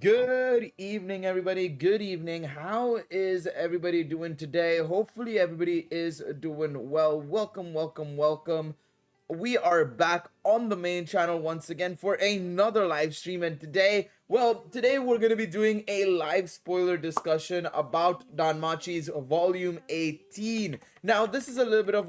Good evening, everybody. Good evening. How is everybody doing today? Hopefully, everybody is doing well. Welcome, welcome, welcome. We are back on the main channel once again for another live stream, and today we're going to be doing a live spoiler discussion about Danmachi's volume 18. Now this is a little bit of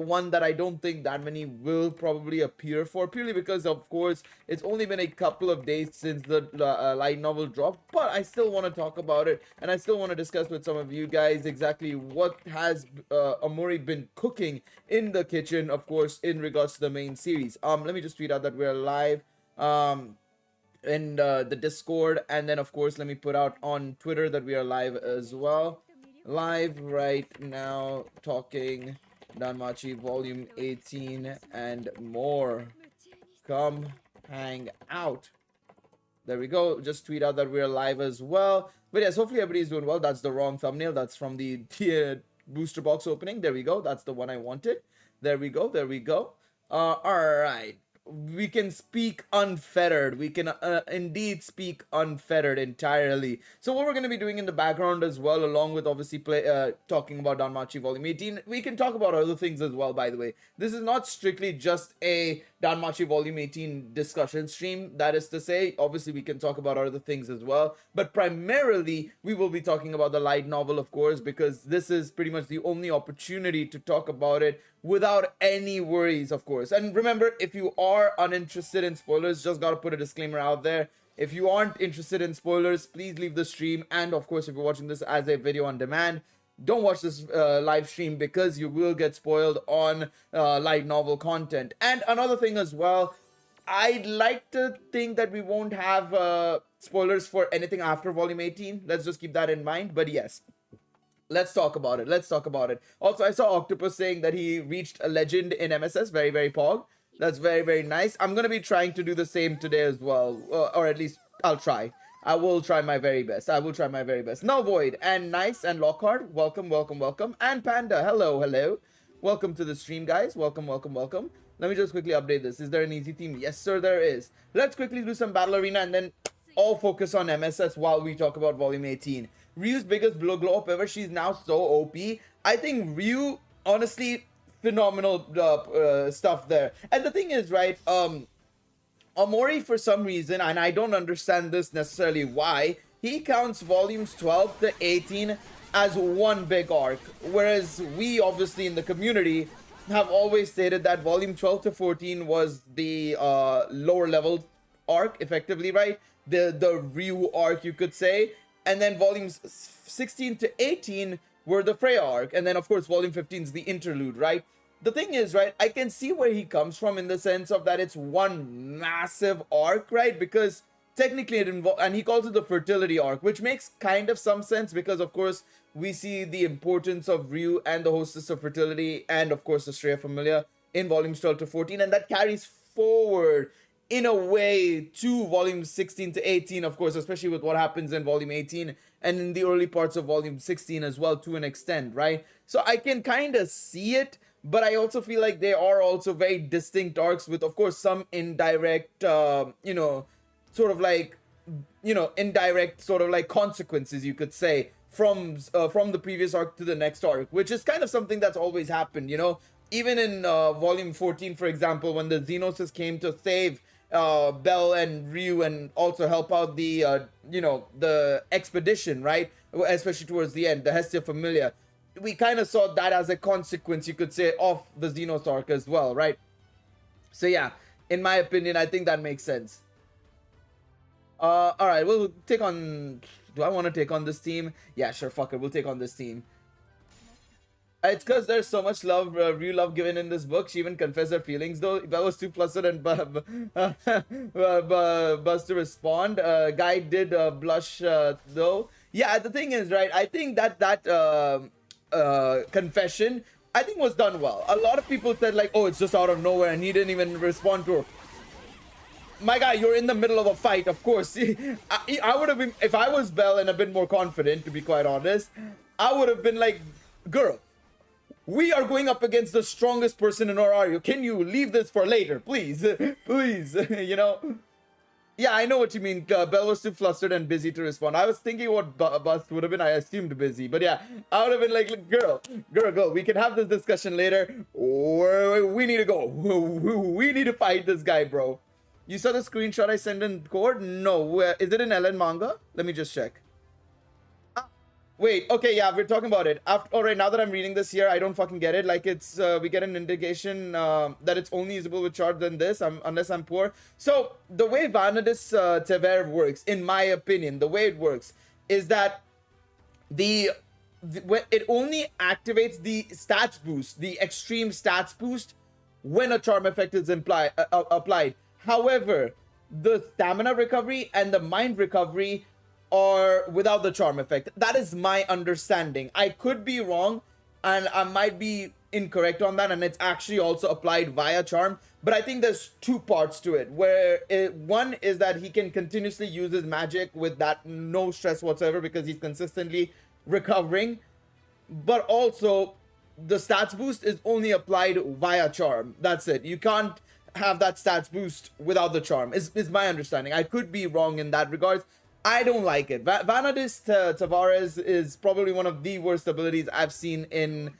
one that I don't think that many will probably appear for, purely because of course it's only been a couple of days since the light novel dropped, but I still want to talk about it, and I still want to discuss with some of you guys exactly what has Amori been cooking in the kitchen, of course, in regards to the main series. Let me just tweet out that we're live in the Discord, and then of course let me put out on Twitter that we are live as well. Live right now, talking Danmachi volume 18 and more. Come hang out. There we go. Just tweet out that we're live as well. But yes, hopefully everybody's doing well. That's the wrong thumbnail. That's from the booster box opening. There we go. That's the one I wanted. There we go. There we go. All right. We can speak unfettered. We can indeed speak unfettered entirely. So what we're going to be doing in the background as well, along with obviously talking about Danmachi Volume 18, we can talk about other things as well, by the way. This is not strictly just a Danmachi Volume 18 discussion stream. That is to say, obviously we can talk about other things as well. But primarily, we will be talking about the light novel, of course, because this is pretty much the only opportunity to talk about it without any worries, of course. And remember, if you are uninterested in spoilers, just gotta put a disclaimer out there. If you aren't interested in spoilers, please leave the stream. And of course, if you're watching this as a video on demand, don't watch this live stream, because you will get spoiled on light novel content. And another thing as well, I'd like to think that we won't have spoilers for anything after volume 18. Let's just keep that in mind. But yes, let's talk about it. Let's talk about it. Also, I saw Octopus saying that he reached a legend in MSS. Very, very pog. That's very, very nice. I'm going to be trying to do the same today as well. Or at least I'll try. I will try my very best. I will try my very best. Null Void and Nice and Lockhart. Welcome, welcome, welcome. And Panda. Hello, hello. Welcome to the stream, guys. Welcome, welcome, welcome. Let me just quickly update this. Is there an easy theme? Yes, sir, there is. Let's quickly do some Battle Arena and then all focus on MSS while we talk about Volume 18. Ryu's biggest glow up ever. She's now so OP. I think Ryu, honestly, phenomenal stuff there. And the thing is, right, Amori, for some reason, and I don't understand this necessarily why, he counts volumes 12 to 18 as one big arc, whereas we, obviously, in the community, have always stated that volume 12 to 14 was the lower level arc, effectively, right? The Ryu arc, you could say. And then volumes 16 to 18 were the Freya arc. And then, of course, volume 15 is the interlude, right? The thing is, right, I can see where he comes from in the sense of that it's one massive arc, right? Because technically it involves, and he calls it the fertility arc, which makes kind of some sense because, of course, we see the importance of Ryu and the hostess of fertility and, of course, the Straya Familia in volumes 12 to 14. And that carries forward in a way to volume 16 to 18, of course, especially with what happens in volume 18 and in the early parts of volume 16 as well, to an extent, right? So I can kind of see it, but I also feel like they are also very distinct arcs with, of course, some indirect, sort of like, indirect sort of like consequences, you could say, from the previous arc to the next arc, which is kind of something that's always happened, even in volume 14, for example, when the Xenoses came to save Bell and Ryu and also help out the the expedition, right, especially towards the end, the Hestia Familia, we kind of saw that as a consequence, you could say, of the Xenos arc as well, right? So yeah, in my opinion, I think that makes sense. All right, we'll take on, do I want to take on this team? Yeah, sure, fuck it, we'll take on this team. It's because there's so much love, real love given in this book. She even confessed her feelings, though. That was too flustered and Buzz to respond. Guy did blush, though. Yeah, the thing is, right, I think that confession, I think, was done well. A lot of people said, like, oh, it's just out of nowhere, and he didn't even respond to her. My guy, you're in the middle of a fight, of course. I would have been, if I was Belle and a bit more confident, to be quite honest, I would have been like, girl, we are going up against the strongest person in our area. Can you leave this for later, please? Please, Yeah, I know what you mean. Belle was too flustered and busy to respond. I was thinking what Bust would have been. I assumed busy. But yeah, I would have been like, girl, we can have this discussion later. Or we need to go. We need to fight this guy, bro. You saw the screenshot I sent in Cord? No. Is it in LN manga? Let me just check. Wait, okay, yeah, we're talking about it. All right, now that I'm reading this here, I don't fucking get it. Like, it's, we get an indication that it's only usable with chart than this, unless I'm poor. So, the way Vanadis Tever works, in my opinion, the way it works is that it only activates the stats boost, the extreme stats boost, when a charm effect is applied. However, the stamina recovery and the mind recovery or without the charm effect. That is my understanding. I could be wrong, and I might be incorrect on that, and it's actually also applied via charm. But I think there's two parts to it, where one is that he can continuously use his magic with that no stress whatsoever because he's consistently recovering. But also, the stats boost is only applied via charm. That's it. You can't have that stats boost without the charm, is my understanding. I could be wrong in that regards. I don't like it. Vanadis Tavares is probably one of the worst abilities I've seen in...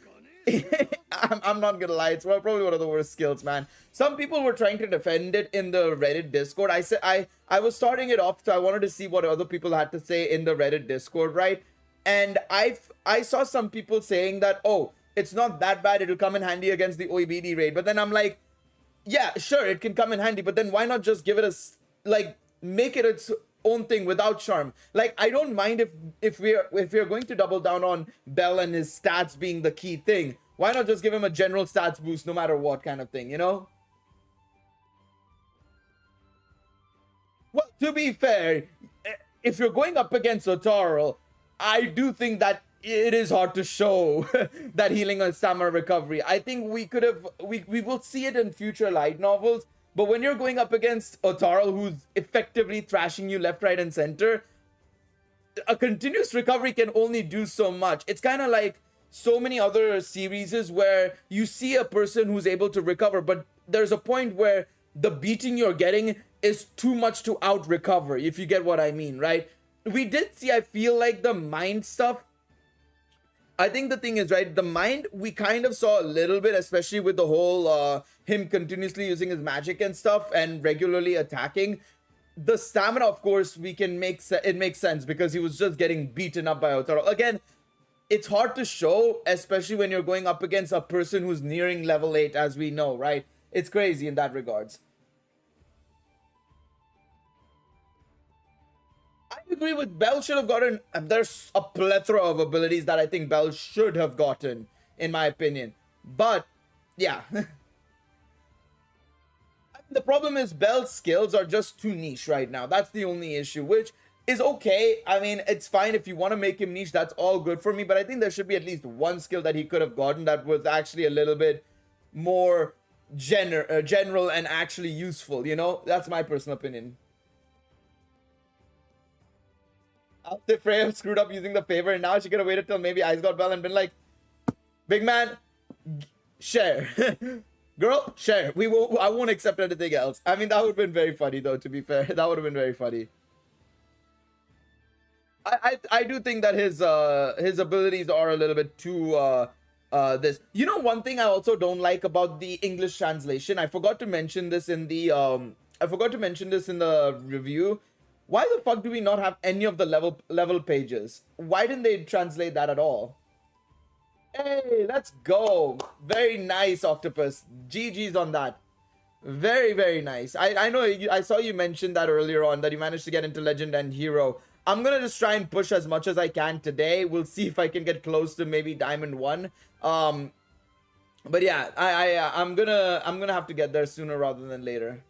I'm not gonna lie, it's probably one of the worst skills, man. Some people were trying to defend it in the Reddit Discord. I said I was starting it off, so I wanted to see what other people had to say in the Reddit Discord, right? And I saw some people saying that, oh, it's not that bad, it'll come in handy against the OEBD raid. But then I'm like, yeah, sure, it can come in handy, but then why not just give it a, like, make it its own thing without charm? Like, I don't mind if we're going to double down on Bell and his stats being the key thing. Why not just give him a general stats boost no matter what kind of thing, you know? Well, to be fair, if you're going up against Otaro, I do think that it is hard to show that healing and stamina recovery. I think we will see it in future light novels. But when you're going up against Otaro, who's effectively thrashing you left, right, and center, a continuous recovery can only do so much. It's kind of like so many other series where you see a person who's able to recover, but there's a point where the beating you're getting is too much to out-recover, if you get what I mean, right? We did see, I feel like, the mind stuff. I think the thing is, right, the mind, we kind of saw a little bit, especially with the whole him continuously using his magic and stuff and regularly attacking. The stamina, of course, it makes sense because he was just getting beaten up by Otaro. Again, it's hard to show, especially when you're going up against a person who's nearing level 8, as we know, right? It's crazy in that regards. I agree with Bell should have gotten... There's a plethora of abilities that I think Bell should have gotten, in my opinion. But, yeah. The problem is Bell's skills are just too niche right now. That's the only issue, which is okay. I mean, it's fine if you want to make him niche. That's all good for me. But I think there should be at least one skill that he could have gotten that was actually a little bit more general and actually useful, you know? That's my personal opinion. After Freya screwed up using the favor, and now she could have waited till maybe Ice got Bell and been like, big man, share. Girl, share. I won't accept anything else. I mean, that would have been very funny, though, to be fair. That would have been very funny. I do think that his abilities are a little bit too this. You know, one thing I also don't like about the English translation, I forgot to mention this in the review. Why the fuck do we not have any of the level pages? Why didn't they translate that at all? Hey, let's go. Very nice, Octopus. GG's on that. Very, very nice. I know I saw you mention that earlier on, that you managed to get into Legend and Hero. I'm gonna just try and push as much as I can today. We'll see if I can get close to maybe Diamond 1. But yeah, I'm gonna have to get there sooner rather than later.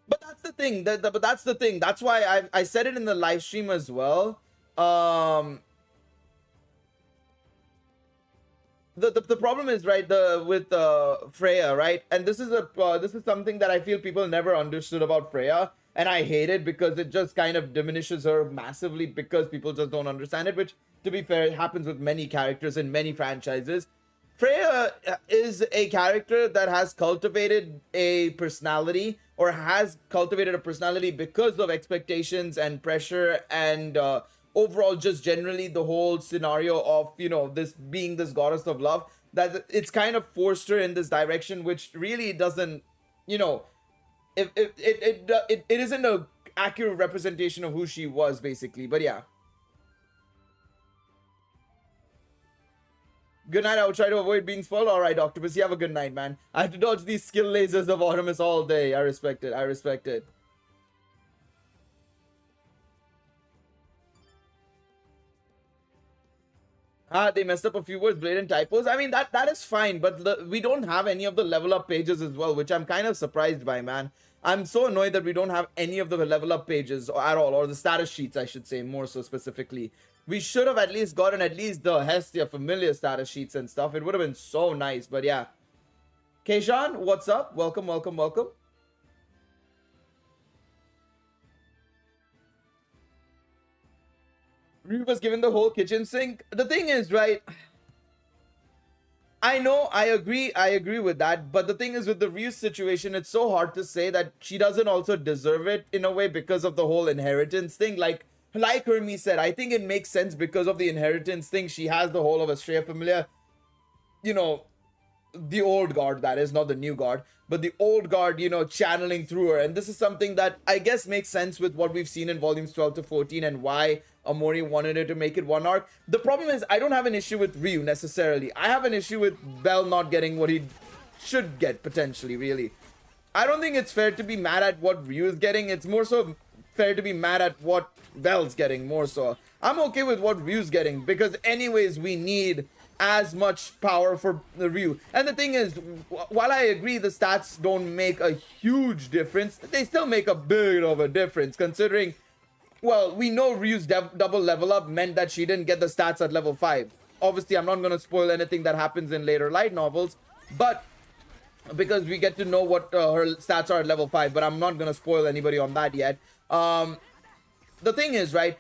But that's the thing. But that's the thing. That's why I said it in the live stream as well. The problem is, right, with Freya, right? And this is something that I feel people never understood about Freya, and I hate it because it just kind of diminishes her massively because people just don't understand it, which, to be fair, it happens with many characters in many franchises. Freya is a character that has cultivated a personality, or has cultivated a personality because of expectations and pressure and overall just generally the whole scenario of, you know, this being this goddess of love, that it's kind of forced her in this direction, which really doesn't, you know, it isn't a accurate representation of who she was basically. But yeah. Good night. I will try to avoid being spoiled. All right, Octopus, you have a good night, man. I have to dodge these skill lasers of Artemis all day. I respect it. I respect it. They messed up a few words, blatant typos. I mean, that is fine, but we don't have any of the level up pages as well, which I'm kind of surprised by, man. I'm so annoyed that we don't have any of the level up pages at all, or the status sheets, I should say, more so specifically. We should have at least gotten at least the Hestia familiar status sheets and stuff. It would have been so nice, but yeah. Keishan, what's up? Welcome, welcome, welcome. Ryu was given the whole kitchen sink. The thing is, right, I know, I agree with that, but the thing is, with the Ryu situation, it's so hard to say that she doesn't also deserve it in a way because of the whole inheritance thing. Like Hermie said, I think it makes sense because of the inheritance thing. She has the whole of Astrea Familia, you know, the old guard, that is, not the new guard, but the old guard, you know, channeling through her. And this is something that I guess makes sense with what we've seen in volumes 12 to 14 and why Amori wanted her to make it one arc. The problem is, I don't have an issue with Ryu necessarily. I have an issue with Bell not getting what he should get, potentially, really. I don't think it's fair to be mad at what Ryu is getting. It's more so fair to be mad at what Bell's getting, more so. I'm okay with what Ryu's getting, because anyways, we need as much power for the Ryu. And the thing is, while I agree the stats don't make a huge difference, they still make a bit of a difference, considering, well, we know Ryu's double level up meant that she didn't get the stats at level 5. Obviously, I'm not going to spoil anything that happens in later light novels, but because we get to know what her stats are at level 5, but I'm not going to spoil anybody on that yet. The thing is, right,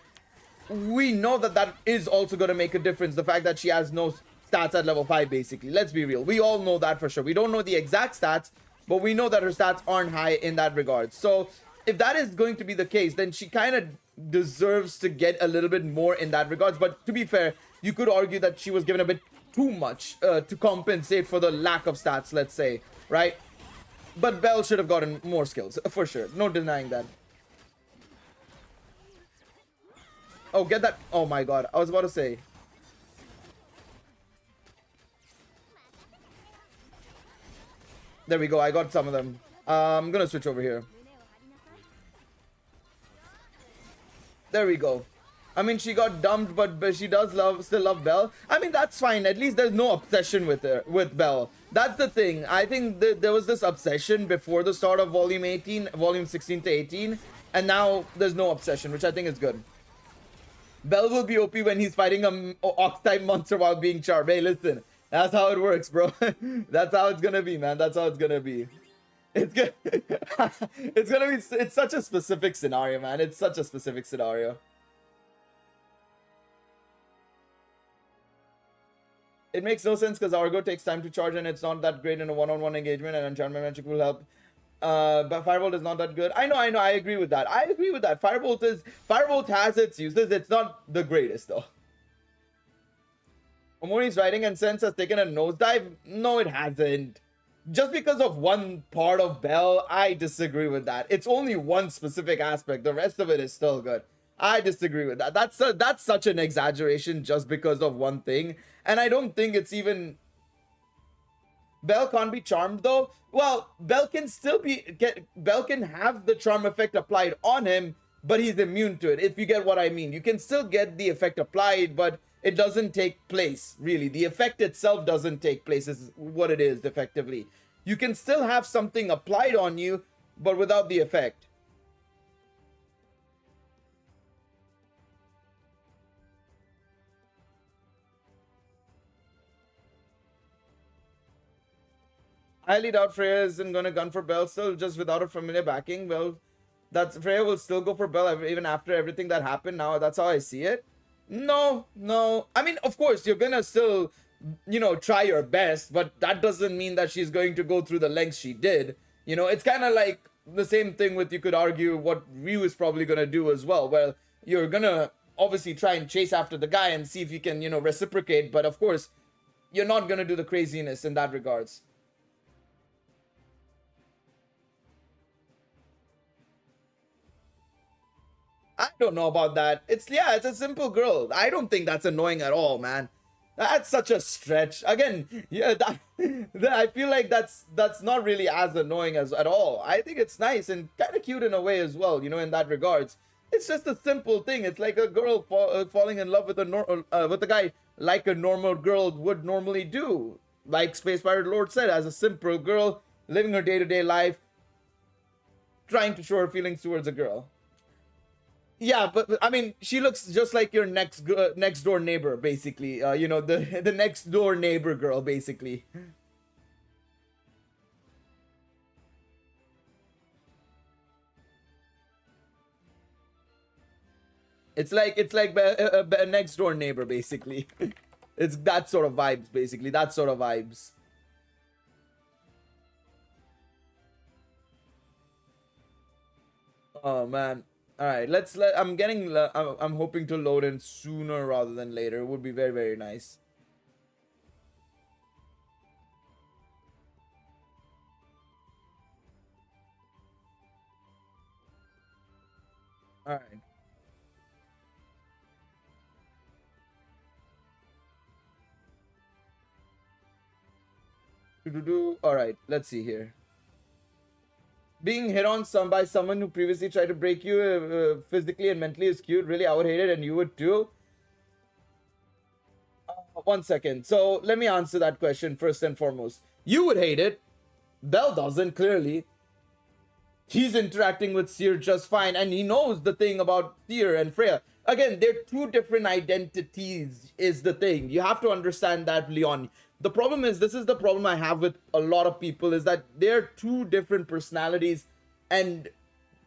we know that that is also going to make a difference, the fact that she has no stats at level 5, basically. Let's be real. We all know that for sure. We don't know the exact stats, but we know that her stats aren't high in that regard. So if that is going to be the case, then she kind of deserves to get a little bit more in that regards. But to be fair, you could argue that she was given a bit too much to compensate for the lack of stats, let's say, right? But Belle should have gotten more skills, for sure. No denying that. Oh, get that. Oh my god. I was about to say. There we go. I got some of them. I'm gonna switch over here. There we go. I mean, she got dumped, but she does still love Belle. I mean, that's fine. At least there's no obsession with Belle. That's the thing. I think there was this obsession before the start of volume 16 to 18, and now there's no obsession, which I think is good. Belle will be OP when he's fighting a ox-type monster while being charmed. Hey, listen, that's how it works, bro. That's how it's gonna be, man. That's how it's gonna be. It's good. It's gonna be. It's such a specific scenario, man. It's such a specific scenario. It makes no sense because Argo takes time to charge and it's not that great in a one-on-one engagement, and enchantment magic will help. But Firebolt is not that good. I know, I agree with that. Firebolt has its uses. It's not the greatest though. Omori's writing and sense has taken a nosedive. No, it hasn't. Just because of one part of Belle, I disagree with that. It's only one specific aspect. The rest of it is still good. I disagree with that. That's such an exaggeration just because of one thing. And I don't think it's even... Belle can't be charmed though. Well, Belle can still Belle can have the charm effect applied on him, but he's immune to it, if you get what I mean. You can still get the effect applied, but it doesn't take place, really. The effect itself doesn't take place, is what it is, effectively. You can still have something applied on you, but without the effect. I highly doubt Freya isn't going to gun for Belle still, just without a familiar backing. Well, Freya will still go for Belle even after everything that happened. Now, that's how I see it. No. I mean, of course, you're going to still you know, try your best, but that doesn't mean that she's going to go through the lengths she did. You know, it's kind of like the same thing with, you could argue, what Ryu is probably going to do as well. Well, you're going to obviously try and chase after the guy and see if you can, you know, reciprocate. But of course, you're not going to do the craziness in that regards. I don't know about that. It's a simple girl. I don't think that's annoying at all, man. That's such a stretch. Again, yeah, I feel like that's not really as annoying as at all. I think it's nice and kind of cute in a way as well, you know, in that regards. It's just a simple thing. It's like a girl falling in love with a guy like a normal girl would normally do. Like Space Pirate Lord said, as a simple girl living her day-to-day life, trying to show her feelings towards a girl. Yeah, but I mean, she looks just like your next door neighbor, basically. You know, the next door neighbor girl, basically. It's like a next door neighbor, basically. It's that sort of vibes, basically. That sort of vibes. Oh man. All right, I'm hoping to load in sooner rather than later. It would be very, very nice. All right. All right, let's see here. Being hit on by someone who previously tried to break you physically and mentally is cute. Really, I would hate it, and you would too. 1 second. So let me answer that question first and foremost. You would hate it. Bell doesn't, clearly. He's interacting with Seer just fine, and he knows the thing about Seer and Freya. Again, they're two different identities, is the thing. You have to understand that, Leon. The problem is, this is the problem I have with a lot of people, is that they're two different personalities, and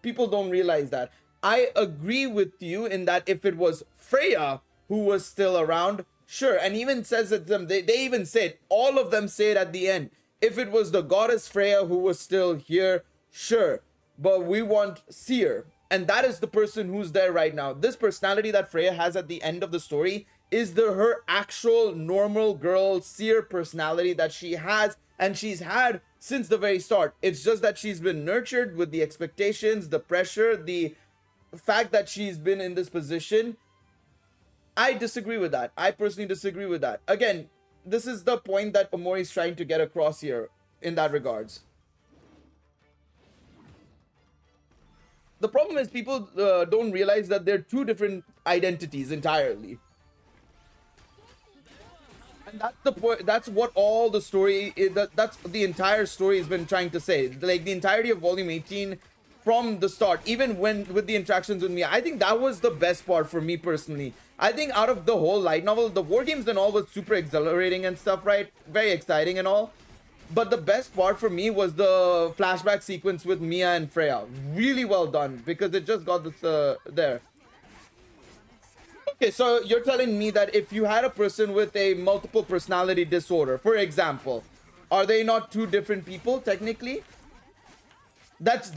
people don't realize that. I agree with you in that if it was Freya who was still around, sure, and even says it them, they even say it, all of them say it at the end. If it was the goddess Freya who was still here, sure, but we want Seer, and that is the person who's there right now. This personality that Freya has at the end of the story is her actual normal girl Seer personality that she has, and she's had since the very start. It's just that she's been nurtured with the expectations, the pressure, the fact that she's been in this position. I disagree with that. I personally disagree with that. Again, this is the point that Omori is trying to get across here in that regards. The problem is people don't realize that they're two different identities entirely. And that's the point. That's what all the story is. That's the entire story has been trying to say. Like the entirety of volume 18 from the start, even when with the interactions with me, I think that was the best part for me personally. I think out of the whole light novel, the war games and all was super exhilarating and stuff, right? Very exciting and all. But the best part for me was the flashback sequence with Mia and Freya. Really well done, because it just got this there. Okay, so you're telling me that if you had a person with a multiple personality disorder, for example, are they not two different people technically? That's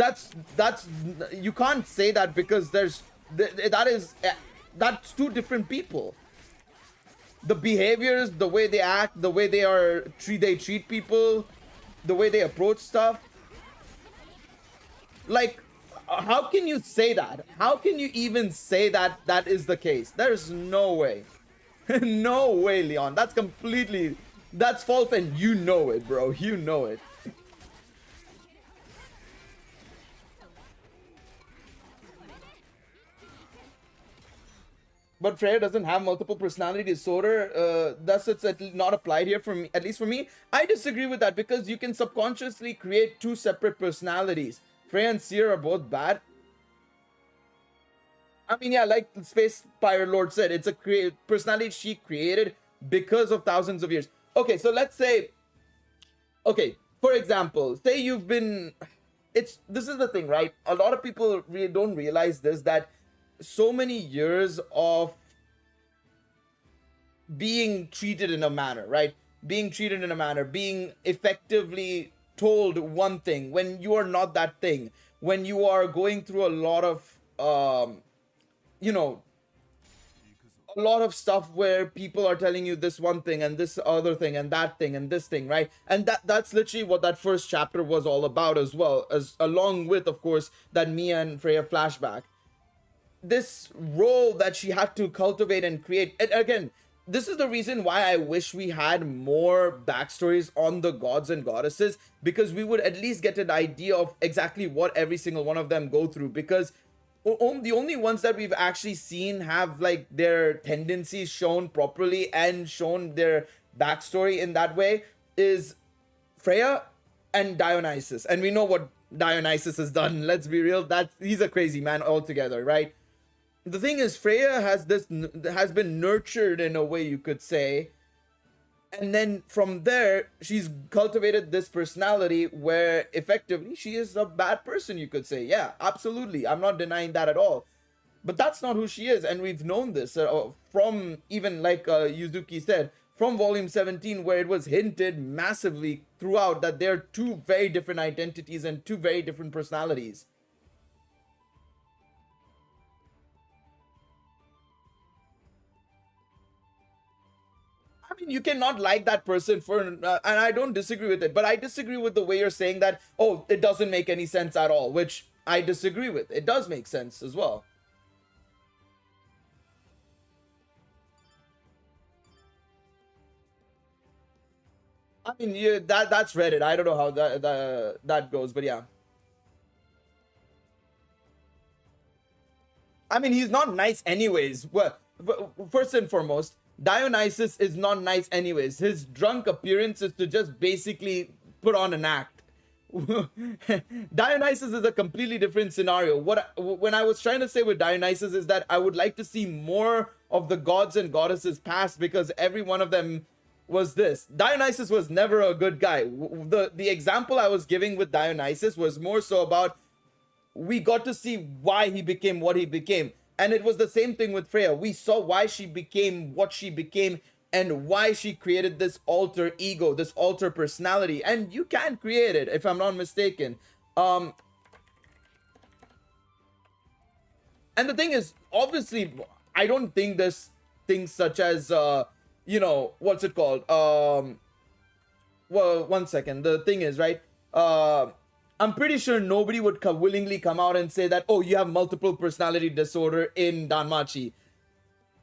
you can't say that, because that's two different people. The behaviors, the way they act, the way they treat people, the way they approach stuff. Like, how can you say that? How can you even say that that is the case? There's no way. No way, Leon. That's false, and you know it, bro. You know it. But Freya doesn't have multiple personality disorder. Thus, it's not applied here for me. At least for me, I disagree with that, because you can subconsciously create two separate personalities. Freya and Seer are both bad. I mean, yeah, like Space Pirate Lord said, it's a personality she created because of thousands of years. Okay, so let's say, okay, for example, say you've been, this is the thing, right? A lot of people really don't realize this, that so many years of being treated in a manner, right? Being treated in a manner, being effectively told one thing when you are not that thing, when you are going through a lot of, you know, a lot of stuff where people are telling you this one thing and this other thing and that thing and this thing, right? And that's literally what that first chapter was all about, as well as, along with, of course, that Mia and Freya flashback. This role that she had to cultivate and create. And again, this is the reason why I wish we had more backstories on the gods and goddesses, because we would at least get an idea of exactly what every single one of them go through. Because the only ones that we've actually seen have like their tendencies shown properly and shown their backstory in that way is Freya and Dionysus. And we know what Dionysus has done. Let's be real, he's a crazy man altogether, right? The thing is, Freya has been nurtured in a way, you could say, and then from there she's cultivated this personality where effectively she is a bad person, you could say. Yeah, absolutely, I'm not denying that at all, but that's not who she is. And we've known this from, even like Yuzuki said, from volume 17, where it was hinted massively throughout that they're two very different identities and two very different personalities. I mean, you cannot like that person for, and I don't disagree with it, but I disagree with the way you're saying that, oh, it doesn't make any sense at all, which I disagree with. It does make sense as well. I mean, yeah, that's Reddit. I don't know how that goes, but yeah. I mean, he's not nice anyways. Well, first and foremost, Dionysus is not nice anyways. His drunk appearance is to just basically put on an act. Dionysus is a completely different scenario. When I was trying to say with Dionysus is that I would like to see more of the gods and goddesses past, because every one of them was this. Dionysus was never a good guy. The example I was giving with Dionysus was more so about, we got to see why he became what he became. And it was the same thing with Freya. We saw why she became what she became and why she created this alter ego, this alter personality. And you can create it, if I'm not mistaken. And the thing is, obviously, I don't think there's things such as, you know, what's it called? Well, one second. The thing is, right? I'm pretty sure nobody would willingly come out and say that, oh, you have multiple personality disorder in Danmachi.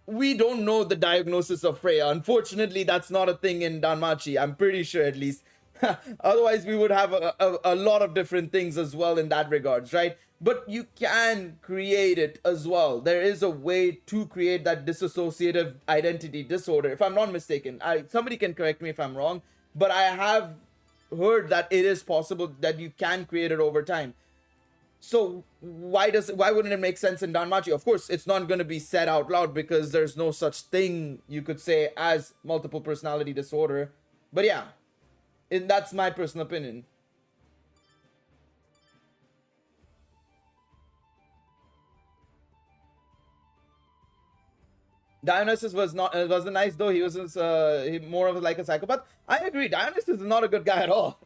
We don't know the diagnosis of Freya. Unfortunately, that's not a thing in Danmachi. I'm pretty sure, at least. Otherwise, we would have a lot of different things as well in that regards, right? But you can create it as well. There is a way to create that dissociative identity disorder, if I'm not mistaken. Somebody can correct me if I'm wrong, but I have heard that it is possible that you can create it over time. So why wouldn't it make sense in Danmachi? Of course, it's not going to be said out loud because there's no such thing, you could say, as multiple personality disorder. But yeah, that's my personal opinion. Dionysus wasn't nice though. He was more of like a psychopath. I agree. Dionysus is not a good guy at all.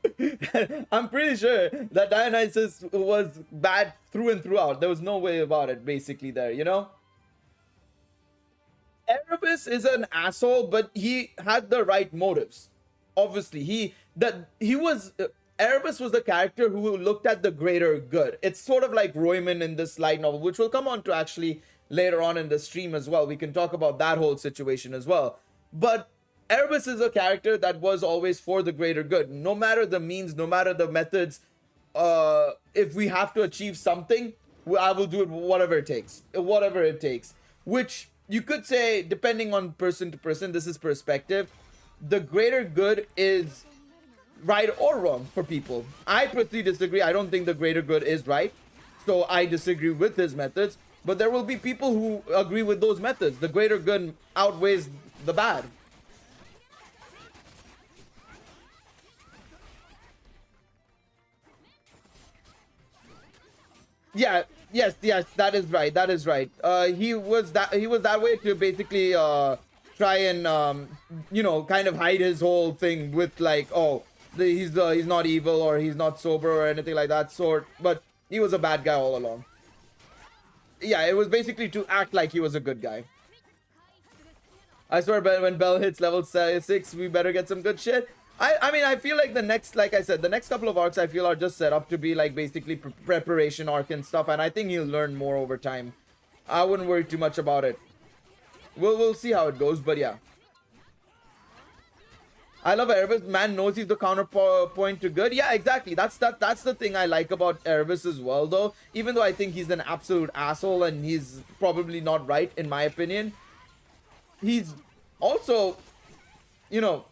I'm pretty sure that Dionysus was bad through and throughout. There was no way about it, basically, there, you know? Erebus is an asshole, but he had the right motives. Obviously, Erebus was the character who looked at the greater good. It's sort of like Royman in this light novel, which we'll come on to actually later on in the stream as well. We can talk about that whole situation as well. But Erebus is a character that was always for the greater good. No matter the means, no matter the methods, if we have to achieve something, I will do it whatever it takes. Whatever it takes. Which you could say, depending on person to person, this is perspective. The greater good is right or wrong for people. I personally disagree. I don't think the greater good is right. So I disagree with his methods. But there will be people who agree with those methods. The greater good outweighs the bad. Yeah, yes, that is right. That is right. He was that way to basically try and you know, kind of hide his whole thing with like, oh, he's not evil or he's not sober or anything like that sort, but he was a bad guy all along. Yeah, it was basically to act like he was a good guy. I swear, when Bell hits level 6, we better get some good shit. I mean, I feel like the next, like I said, the next couple of arcs I feel are just set up to be like basically preparation arc and stuff, and I think he'll learn more over time. I wouldn't worry too much about it. We'll see how it goes, but yeah. I love Erebus. Man knows he's the counterpoint to good. Yeah, exactly. That's the thing I like about Erebus as well, though. Even though I think he's an absolute asshole and he's probably not right, in my opinion. He's also, you know,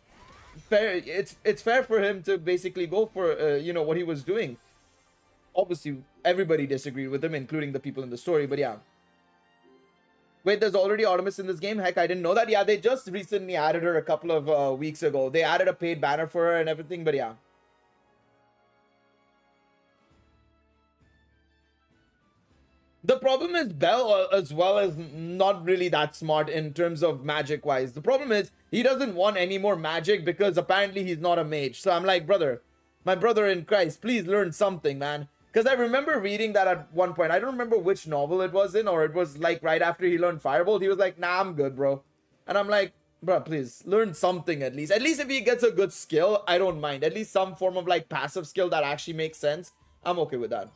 fair. It's fair for him to basically go for, you know, what he was doing. Obviously, everybody disagreed with him, including the people in the story, but yeah. Wait, there's already Artemis in this game? Heck, I didn't know that. Yeah, they just recently added her a couple of weeks ago. They added a paid banner for her and everything, but yeah. The problem is Bell as well is not really that smart in terms of magic wise. The problem is he doesn't want any more magic because apparently he's not a mage. So I'm like, brother, my brother in Christ, please learn something, man. Because I remember reading that at one point. I don't remember which novel it was in, or it was like right after he learned Firebolt. He was like, nah, I'm good, bro. And I'm like, bro, please learn something at least. At least if he gets a good skill, I don't mind. At least some form of like passive skill that actually makes sense. I'm okay with that.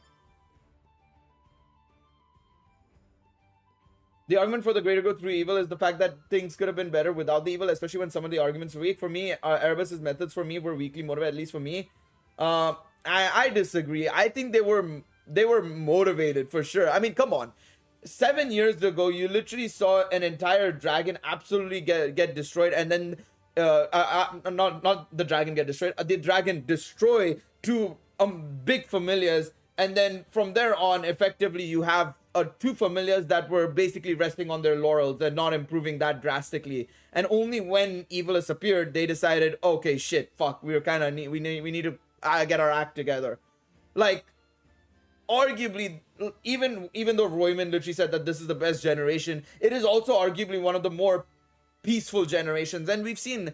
The argument for the greater good through evil is the fact that things could have been better without the evil, especially when some of the arguments were weak. For me, Erebus's methods for me were weakly motivated, at least for me. I disagree. I think they were motivated for sure. I mean, come on. 7 years ago, you literally saw an entire dragon absolutely get destroyed, and then not the dragon get destroyed. The dragon destroy two big familiars, and then from there on, effectively, you have two familiars that were basically resting on their laurels and not improving that drastically. And only when Evilus appeared, they decided, okay, shit, fuck, we need to get our act together. Like, arguably, even though Royman literally said that this is the best generation, it is also arguably one of the more peaceful generations. And we've seen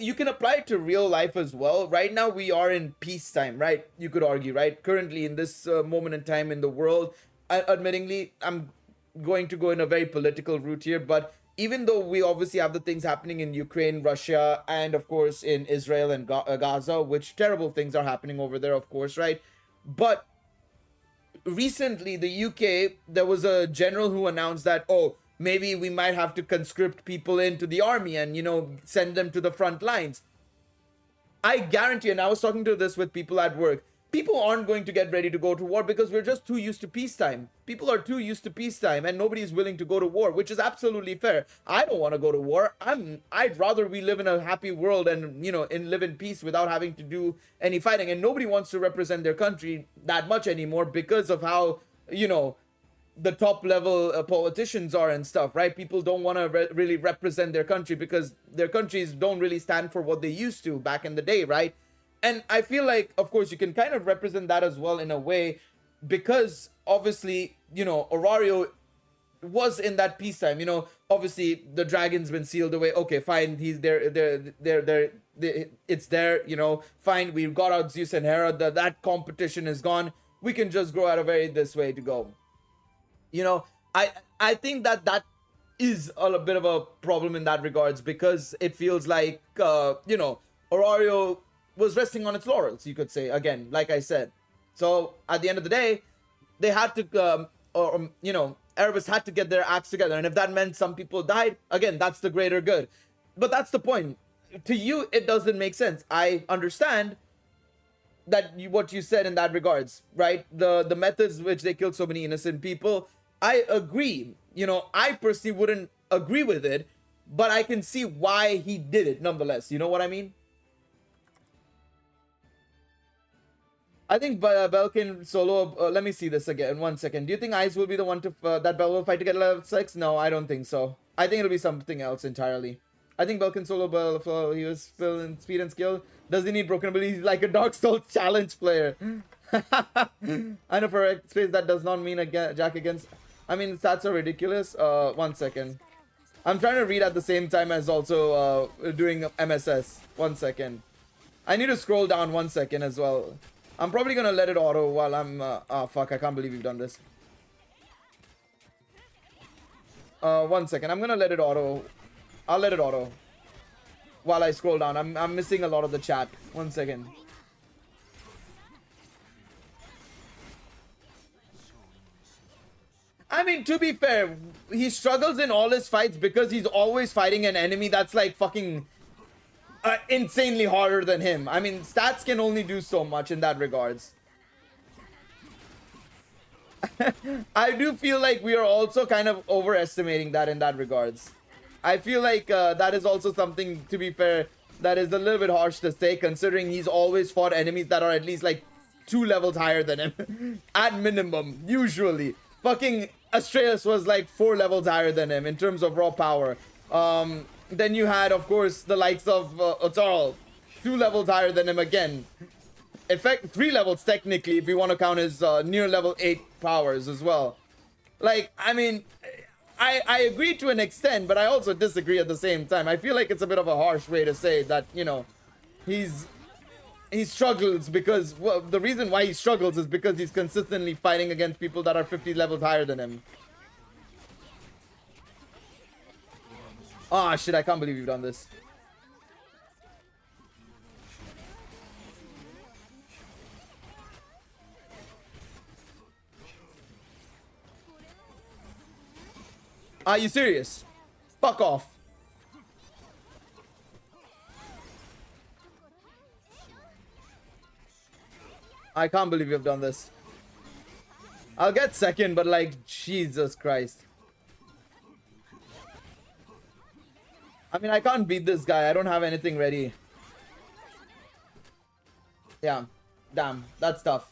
you can apply it to real life as well. Right now we are in peacetime, right? You could argue, right? Currently in this moment in time in the world, admittingly, I'm going to go in a very political route here, but even though we obviously have the things happening in Ukraine, Russia, and of course in Israel and Gaza, which terrible things are happening over there, of course, right? But recently, the UK, there was a general who announced that, oh, maybe we might have to conscript people into the army and, you know, send them to the front lines. I guarantee, and I was talking to this with people at work, people aren't going to get ready to go to war because we're just too used to peacetime. People are too used to peacetime and nobody's willing to go to war, which is absolutely fair. I don't want to go to war. I'd rather we live in a happy world and, you know, live in peace without having to do any fighting. And nobody wants to represent their country that much anymore because of how, you know, the top level politicians are and stuff, right? People don't want to really represent their country because their countries don't really stand for what they used to back in the day, right? And I feel like, of course, you can kind of represent that as well in a way because obviously, you know, Aurario was in that peacetime. You know, obviously the dragon's been sealed away. Okay, fine. He's there. It's there, you know, fine. We've got out Zeus and Hera. That competition is gone. We can just grow out of this way to go. You know, I think that is a bit of a problem in that regards because it feels like, you know, Aurario was resting on its laurels, you could say, again, like I said. So at the end of the day, they had to, you know, Erebus had to get their acts together. And if that meant some people died, again, that's the greater good. But that's the point. To you, it doesn't make sense. I understand that what you said in that regards, right? The methods which they killed so many innocent people, I agree. You know, I personally wouldn't agree with it, but I can see why he did it nonetheless. You know what I mean? I think Bell can solo. Let me see this again. 1 second. Do you think Ice will be the one to that Bell will fight to get level 6? No, I don't think so. I think it'll be something else entirely. I think Bell can solo Bell. He was still in speed and skill. Does he need broken abilities? He's like a Dark Souls challenge player. I know for a space that does not mean a Jack against. I mean, stats are ridiculous. 1 second. I'm trying to read at the same time as also doing MSS. 1 second. I need to scroll down 1 second as well. I'm probably gonna let it auto while I'm... oh, fuck. I can't believe we've done this. 1 second. I'm gonna let it auto. I'll let it auto while I scroll down. I'm missing a lot of the chat. 1 second. I mean, to be fair, he struggles in all his fights because he's always fighting an enemy that's like fucking insanely harder than him. I mean, stats can only do so much in that regards. I do feel like we are also kind of overestimating that in that regards. I feel like that is also something, to be fair, that is a little bit harsh to say, considering he's always fought enemies that are at least like 2 levels higher than him. At minimum, usually. Fucking Astreus was like 4 levels higher than him in terms of raw power. Then you had, of course, the likes of Otarl, 2 levels higher than him again. In fact, 3 levels technically, if you want to count his near level 8 powers as well. Like, I mean, I agree to an extent, but I also disagree at the same time. I feel like it's a bit of a harsh way to say that, you know, he struggles because, well, the reason why he struggles is because he's consistently fighting against people that are 50 levels higher than him. Ah, shit, I can't believe you've done this. Are you serious? Fuck off. I can't believe you've done this. I'll get second, but like, Jesus Christ. I mean, I can't beat this guy. I don't have anything ready. Yeah. Damn. That's tough.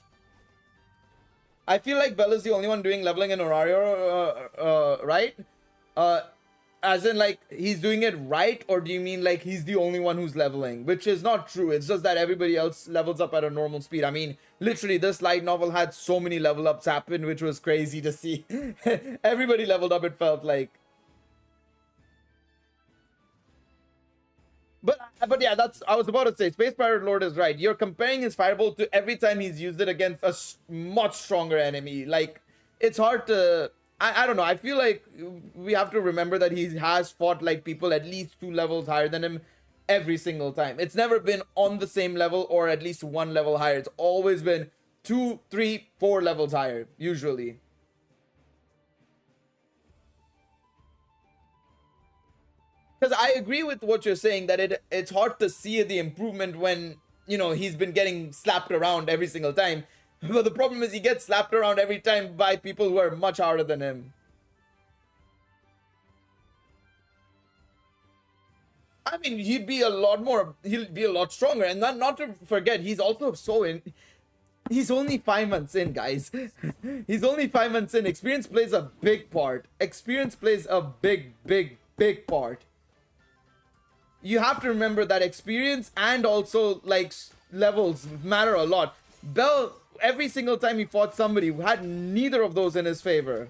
I feel like Bell is the only one doing leveling in Orario, right? As in, like, he's doing it right? Or do you mean, like, he's the only one who's leveling? Which is not true. It's just that everybody else levels up at a normal speed. I mean, literally, this light novel had so many level ups happen, which was crazy to see. Everybody leveled up, it felt like. But yeah, that's... I was about to say, Space Pirate Lord is right. You're comparing his Firebolt to every time he's used it against a much stronger enemy. Like, it's hard to... I don't know. I feel like we have to remember that he has fought like people at least 2 levels higher than him every single time. It's never been on the same level or at least 1 level higher. It's always been 2, 3, 4 levels higher, usually. Because I agree with what you're saying, that it's hard to see the improvement when, you know, he's been getting slapped around every single time. But the problem is he gets slapped around every time by people who are much harder than him. I mean, he'll be a lot stronger. And not to forget, he's also he's only 5 months in, guys. He's only 5 months in. Experience plays a big part. Experience plays a big part. You have to remember that experience and also, like, levels matter a lot. Bell, every single time he fought somebody, had neither of those in his favor.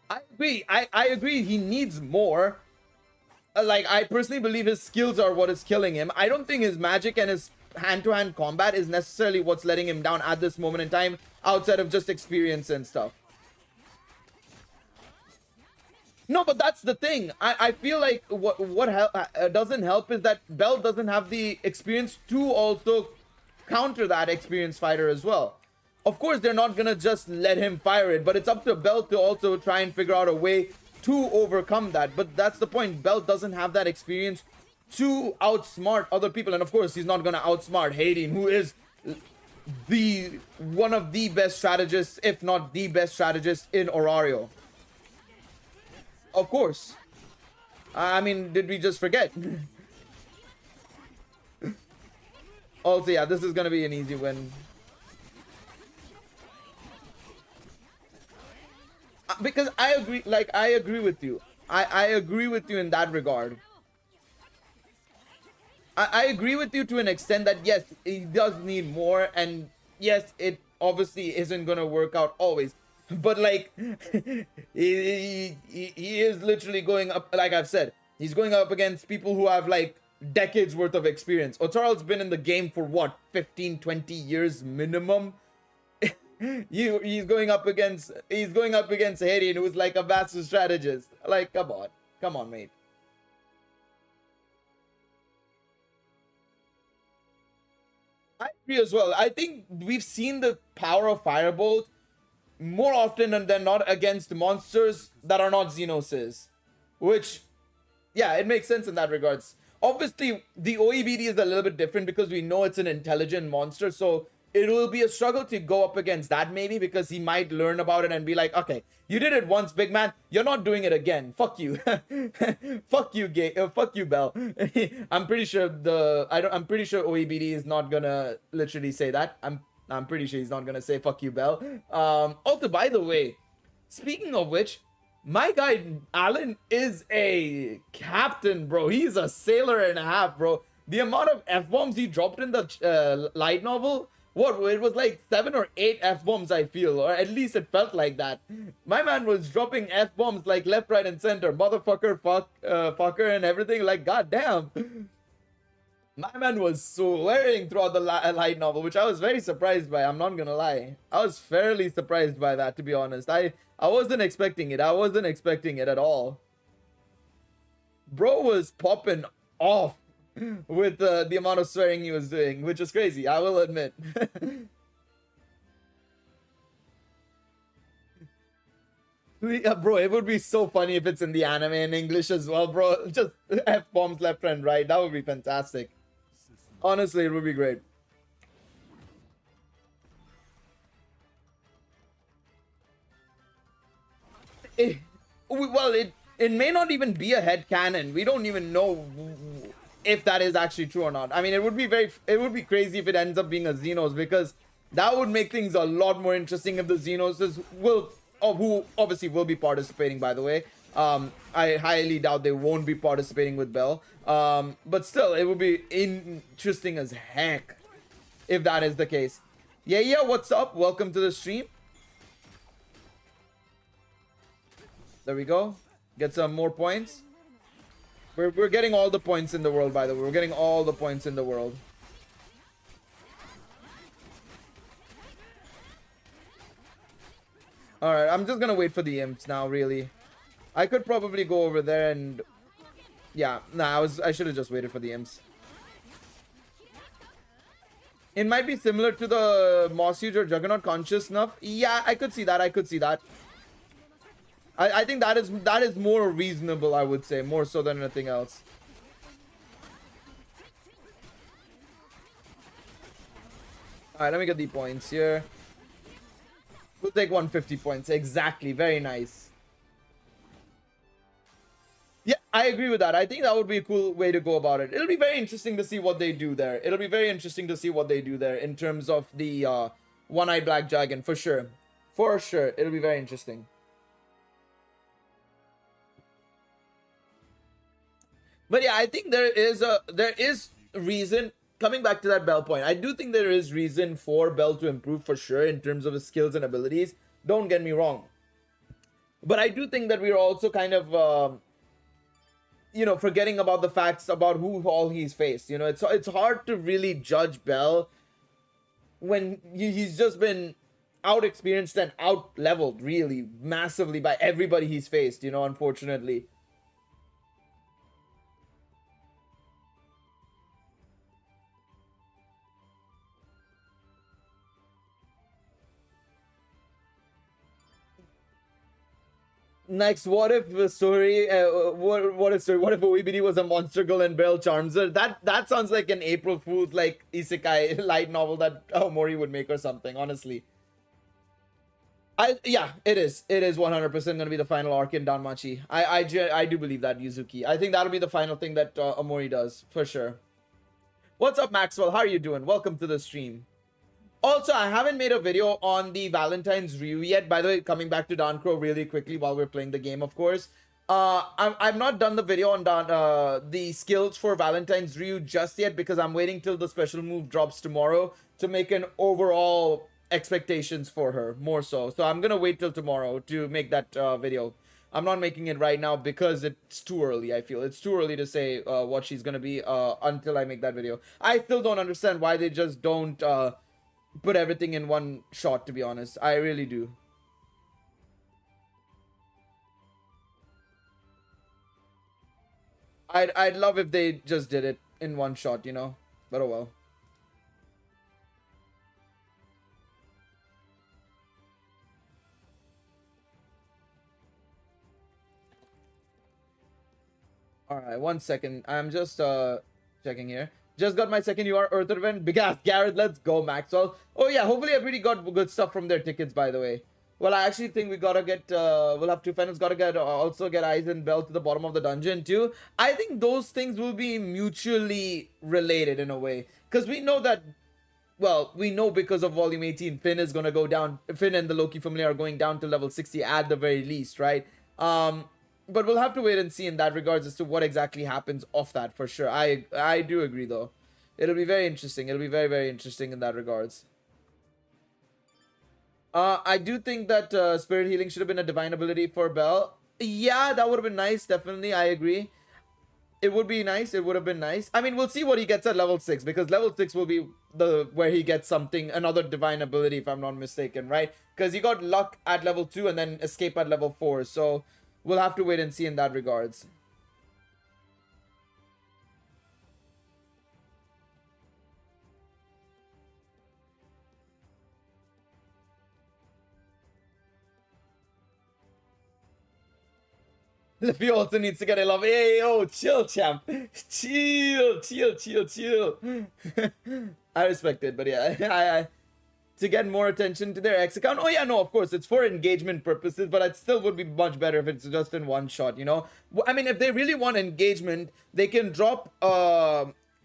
I agree. I agree he needs more. Like, I personally believe his skills are what is killing him. I don't think his magic and his hand-to-hand combat is necessarily what's letting him down at this moment in time, outside of just experience and stuff. No, but that's the thing. I feel like what doesn't help is that Bell doesn't have the experience to also counter that experienced fighter as well. Of course, they're not gonna just let him fire it, but it's up to Bell to also try and figure out a way to overcome that. But that's the point. Bell doesn't have that experience to outsmart other people, and of course, he's not gonna outsmart Hayden, who is one of the best strategists, if not the best strategist in Orario. Of course. I mean, did we just forget? Also, yeah, this is gonna be an easy win. Because I agree, like, I agree with you. I agree with you in that regard. I agree with you to an extent that, yes, he does need more, and yes, it obviously isn't gonna work out always. But like, he is literally going up. Like I've said, he's going up against people who have like decades worth of experience. Otaral's been in the game for what, 15, 20 years minimum. He's going up against Hayden, who's like a master strategist. Like, come on, mate. I agree as well. I think we've seen the power of Firebolt more often than not against monsters that are not Xenoses, which, yeah, it makes sense in that regards. Obviously, the OEBD is a little bit different because we know it's an intelligent monster, so it will be a struggle to go up against that maybe, because he might learn about it and be like, okay, you did it once, big man, you're not doing it again. Fuck you. Fuck you, fuck you, Bell. I'm pretty sure I'm pretty sure OEBD is not gonna literally say that. I'm pretty sure he's not gonna say fuck you, Bell. Also, by the way, speaking of which, my guy Alan is a captain, bro. He's a sailor and a half, bro. The amount of F-bombs he dropped in the light novel, it was like 7 or 8 F-bombs, I feel, or at least it felt like that. My man was dropping F-bombs like left, right, and center. Motherfucker, fucker, and everything. Like, goddamn. My man was swearing throughout the light novel, which I was very surprised by. I'm not gonna lie. I was fairly surprised by that, to be honest. I wasn't expecting it. I wasn't expecting it at all. Bro was popping off with the amount of swearing he was doing, which is crazy, I will admit. Bro, it would be so funny if it's in the anime in English as well, bro. Just F-bombs left and right. That would be fantastic. Honestly, it would be great. It may not even be a headcanon. We don't even know if that is actually true or not. I mean, it would be crazy if it ends up being a Xenos, because that would make things a lot more interesting if the Xenoses who obviously will be participating, by the way. I highly doubt they won't be participating with Bell. But still, it would be interesting as heck if that is the case. Yeah, what's up? Welcome to the stream. There we go. Get some more points. We're getting all the points in the world, by the way. We're getting all the points in the world. Alright, I'm just gonna wait for the imps now, really. I could probably go over there and... Yeah, nah, I should have just waited for the imps. It might be similar to the Moss Huge or Juggernaut Conscious Snuff. Yeah, I could see that. I think that is more reasonable, I would say, more so than anything else. Alright, let me get the points here. We'll take 150 points. Exactly. Very nice. Yeah, I agree with that. I think that would be a cool way to go about it. It'll be very interesting to see what they do there. It'll be very interesting to see what they do there in terms of the One-Eyed Black Dragon, for sure. For sure. It'll be very interesting. But yeah, I think there is reason, coming back to that Bell point, I do think there is reason for Bell to improve for sure in terms of his skills and abilities. Don't get me wrong. But I do think that we're also kind of, forgetting about the facts about who all he's faced. You know, it's hard to really judge Bell when he's just been out-experienced and out-leveled, really, massively by everybody he's faced, unfortunately. Next, what if the story? What if OEBD was a monster girl and Bell charms her? That sounds like an April Fool's like isekai light novel that Mori would make or something. Honestly, yeah, it is 100% gonna be the final arc in Danmachi. I do believe that, Yuzuki. I think that'll be the final thing that Omori does for sure. What's up, Maxwell? How are you doing? Welcome to the stream. Also, I haven't made a video on the Valentine's Ryu yet. By the way, coming back to Dancrow really quickly while we're playing the game, of course. I've not done the video on the skills for Valentine's Ryu just yet because I'm waiting till the special move drops tomorrow to make an overall expectations for her more so. So I'm gonna wait till tomorrow to make that video. I'm not making it right now because it's too early. I feel it's too early to say what she's gonna be until I make that video. I still don't understand why they just don't put everything in one shot, to be honest. I really do. I'd love if they just did it in one shot, you know? But oh well. Alright, 1 second. I'm just checking here. Just got my second UR Earther event. Big ass Garrett, let's go, Maxwell. Oh yeah, hopefully everybody got good stuff from their tickets, by the way. Well, I actually think we gotta get, we'll have two finals, gotta get, also get Eyes and Bell to the bottom of the dungeon too. I think those things will be mutually related in a way. Because we know that, well, we know because of Volume 18, Finn is gonna go down, Finn and the Loki family are going down to level 60 at the very least, right? But we'll have to wait and see in that regards as to what exactly happens off that for sure. I do agree though. It'll be very interesting. It'll be very, very interesting in that regards. I do think that Spirit Healing should have been a divine ability for Bell. Yeah, that would have been nice. Definitely, I agree. It would be nice. It would have been nice. I mean, we'll see what he gets at level 6 because level 6 will be where he gets something, another divine ability if I'm not mistaken, right? Because he got luck at level 2 and then escape at level 4. So we'll have to wait and see in that regards. He also needs to get a love. Hey, yo, chill, champ. Chill. I respect it, but yeah, I to get more attention to their X account. Oh yeah, no, of course, it's for engagement purposes, but it still would be much better if it's just in one shot, you know? I mean, if they really want engagement, they can drop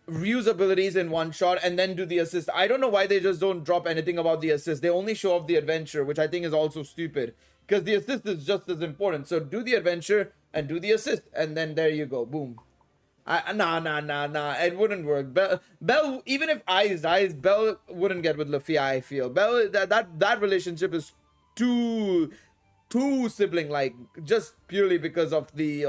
Ryu's abilities in one shot and then do the assist. I don't know why they just don't drop anything about the assist. They only show off the adventure, which I think is also stupid. Because the assist is just as important. So do the adventure and do the assist. And then there you go. Boom. Nah. It wouldn't work. Bell, even if Eyes dies, Bell wouldn't get with Lafia, I feel. Bell, that relationship is too sibling-like. Just purely because of the...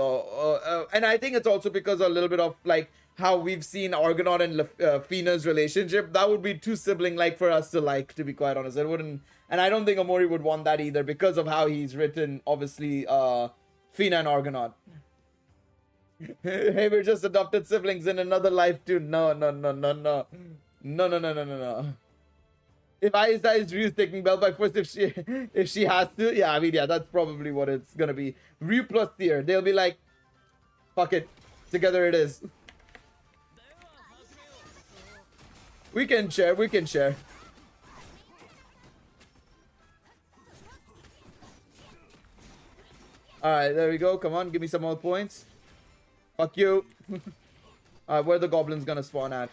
and I think it's also because a little bit of, like, how we've seen Argonaut and Fina's relationship. That would be too sibling-like for us to like, to be quite honest. It wouldn't... And I don't think Omori would want that either because of how he's written, obviously, Fina and Argonaut. Hey, we're just adopted siblings in another life too. No. If Ice dies, Ryu's taking Bell by force if she has to. Yeah, I mean, yeah, that's probably what it's gonna be. Ryu plus Tier. They'll be like, fuck it. Together it is. We can share. Alright, there we go. Come on, give me some more points. Fuck you. Alright, where are the goblins gonna spawn at?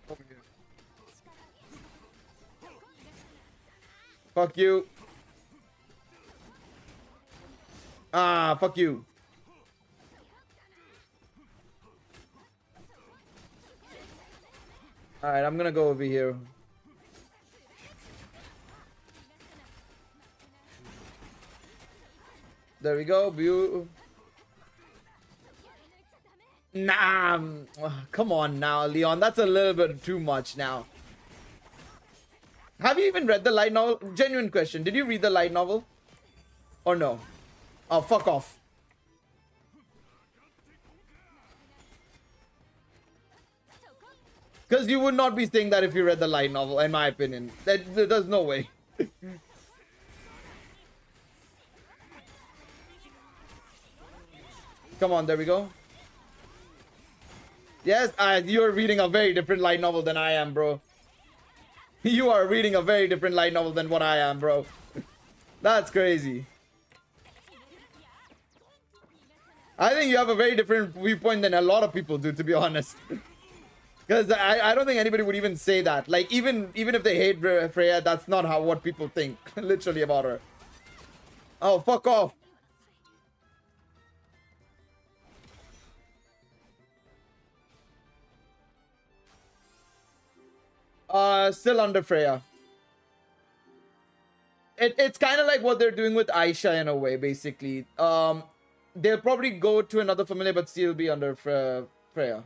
Over here. Fuck you. Ah, fuck you. Alright, I'm gonna go over here. There we go. Nah, come on now, Leon. That's a little bit too much now. Have you even read the light novel? Genuine question. Did you read the light novel? Or no? Oh, fuck off. Because you would not be saying that if you read the light novel, in my opinion. There's no way. Come on, there we go. Yes, you're reading a very different light novel than I am, bro. You are reading a very different light novel than what I am, bro. That's crazy. I think you have a very different viewpoint than a lot of people do, to be honest. Because I don't think anybody would even say that. Like, even if they hate Freya, that's not what people think, literally, about her. Oh, fuck off. Still under Freya. It's kind of like what they're doing with Aisha in a way, basically. They'll probably go to another familiar, but still be under Freya.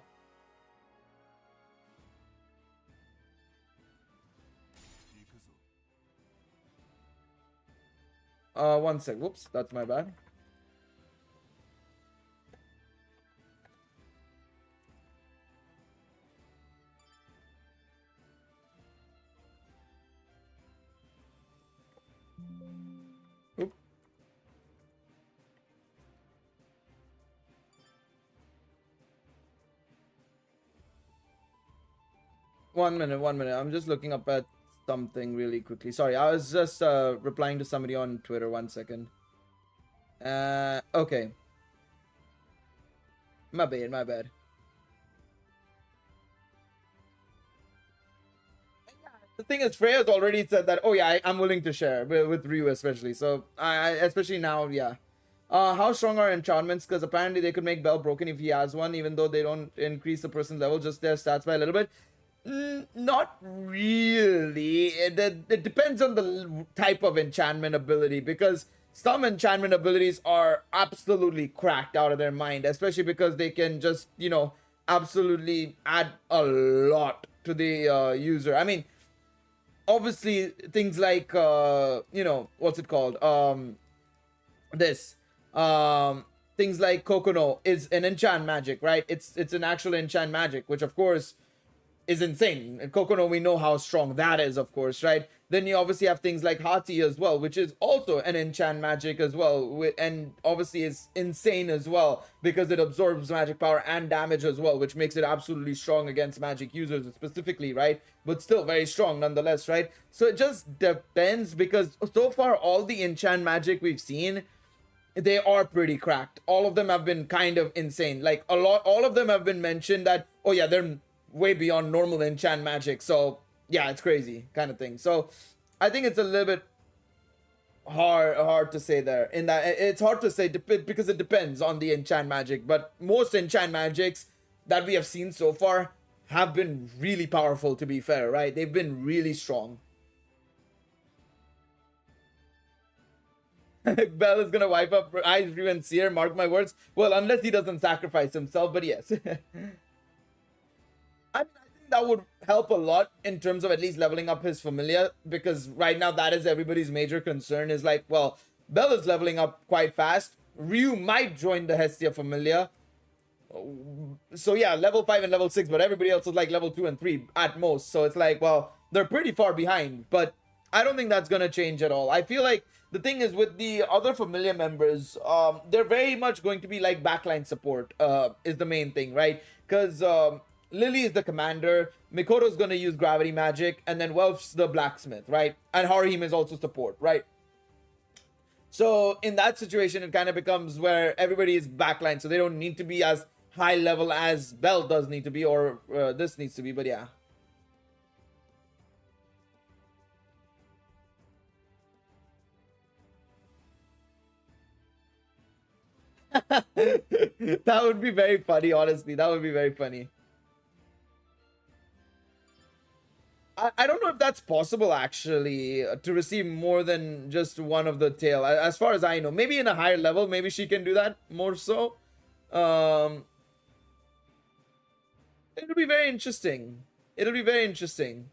One sec. Whoops, that's my bad. Oop. One minute. I'm just looking up at something really quickly. Sorry, I was just replying to somebody on Twitter. 1 second. Okay. My bad. The thing is, Freya's already said that, oh yeah, I'm willing to share with Ryu especially. So, especially now, yeah. How strong are enchantments? Because apparently they could make Bell broken if he has one, even though they don't increase the person's level, just their stats by a little bit. Not really. It depends on the type of enchantment ability, because some enchantment abilities are absolutely cracked out of their mind, especially because they can just, you know, absolutely add a lot to the user. I mean, obviously things like you know, what's it called, things like Kokono is an enchant magic, right? It's an actual enchant magic, which of course is insane. And Kokono, we know how strong that is, of course, right? Then you obviously have things like Hati as well, which is also an enchant magic as well, and obviously is insane as well, because it absorbs magic power and damage as well, which makes it absolutely strong against magic users specifically, right? But still very strong nonetheless, right? So it just depends, because so far all the enchant magic we've seen, they are pretty cracked. All of them have been kind of insane. Like all of them have been mentioned that, oh yeah, they're way beyond normal enchant magic. So yeah, it's crazy kind of thing. So I think it's a little bit hard to say there. In that, it's hard to say because it depends on the enchant magic. But most enchant magics that we have seen so far have been really powerful, to be fair, right? They've been really strong. Bell is gonna wipe up Eyes, Ryu, and Seer, mark my words. Well, unless he doesn't sacrifice himself, but yes. I think that would help a lot in terms of at least leveling up his familiar, because right now that is everybody's major concern, is like, well, Bell is leveling up quite fast. Ryu might join the Hestia familiar. So yeah, level 5 and level 6, but everybody else is like level 2 and 3 at most. So it's like, well, they're pretty far behind, but I don't think that's gonna change at all. I feel like the thing is with the other familiar members, they're very much going to be like backline support, is the main thing, right? Because Lily is the commander, Mikoto's gonna use gravity magic, and then Welch's the blacksmith, right? And Haruhime is also support, right? So in that situation, it kind of becomes where everybody is backline, so they don't need to be as high level as Bell does need to be, or this needs to be, but yeah. That would be very funny, honestly. That would be very funny. I don't know if that's possible, actually, to receive more than just one of the tail. As far as I know, maybe in a higher level, maybe she can do that more so. It'll be very interesting. It'll be very interesting.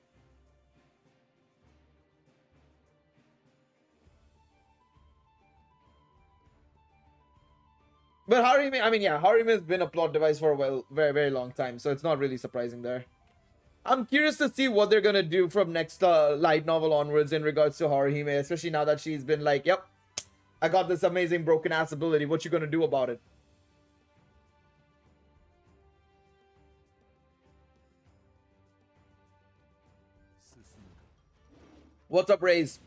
But Haruhime, I mean, yeah, Haruhime has been a plot device for a very, very long time, so it's not really surprising there. I'm curious to see what they're gonna do from next light novel onwards in regards to Haruhime, especially now that she's been like, yep, I got this amazing broken ass ability. What you gonna do about it? What's up, Raze?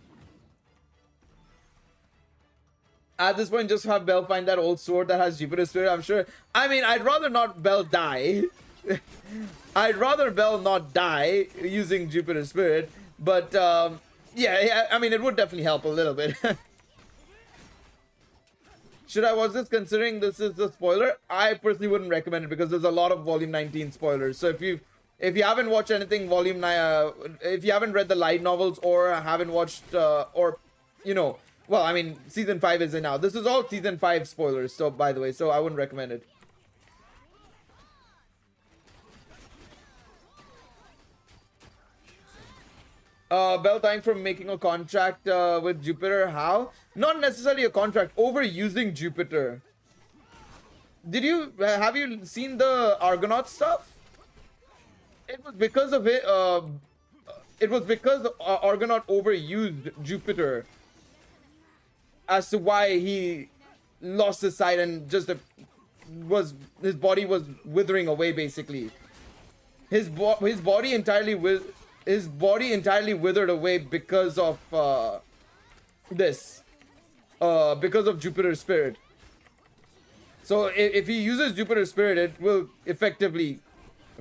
At this point, just have Bell find that old sword that has Jupiter's spirit, I'm sure. I mean, I'd rather not Bell die. I'd rather Bell not die using Jupiter's spirit. But, yeah, I mean, it would definitely help a little bit. Should I watch this considering this is a spoiler? I personally wouldn't recommend it because there's a lot of Volume 19 spoilers. So if you haven't watched anything Volume 9, if you haven't read the light novels or haven't watched, or you know, well, I mean, season 5 is in now. This is all season 5 spoilers, so by the way, so I wouldn't recommend it. Bell time from making a contract with Jupiter. How? Not necessarily a contract, overusing Jupiter. Did you have you seen the Argonaut stuff? It was because of it. It was because Argonaut overused Jupiter as to why he lost his sight and just his body was withering away. Basically, his body entirely withered away because of because of Jupiter's spirit. So if he uses Jupiter's spirit, it will effectively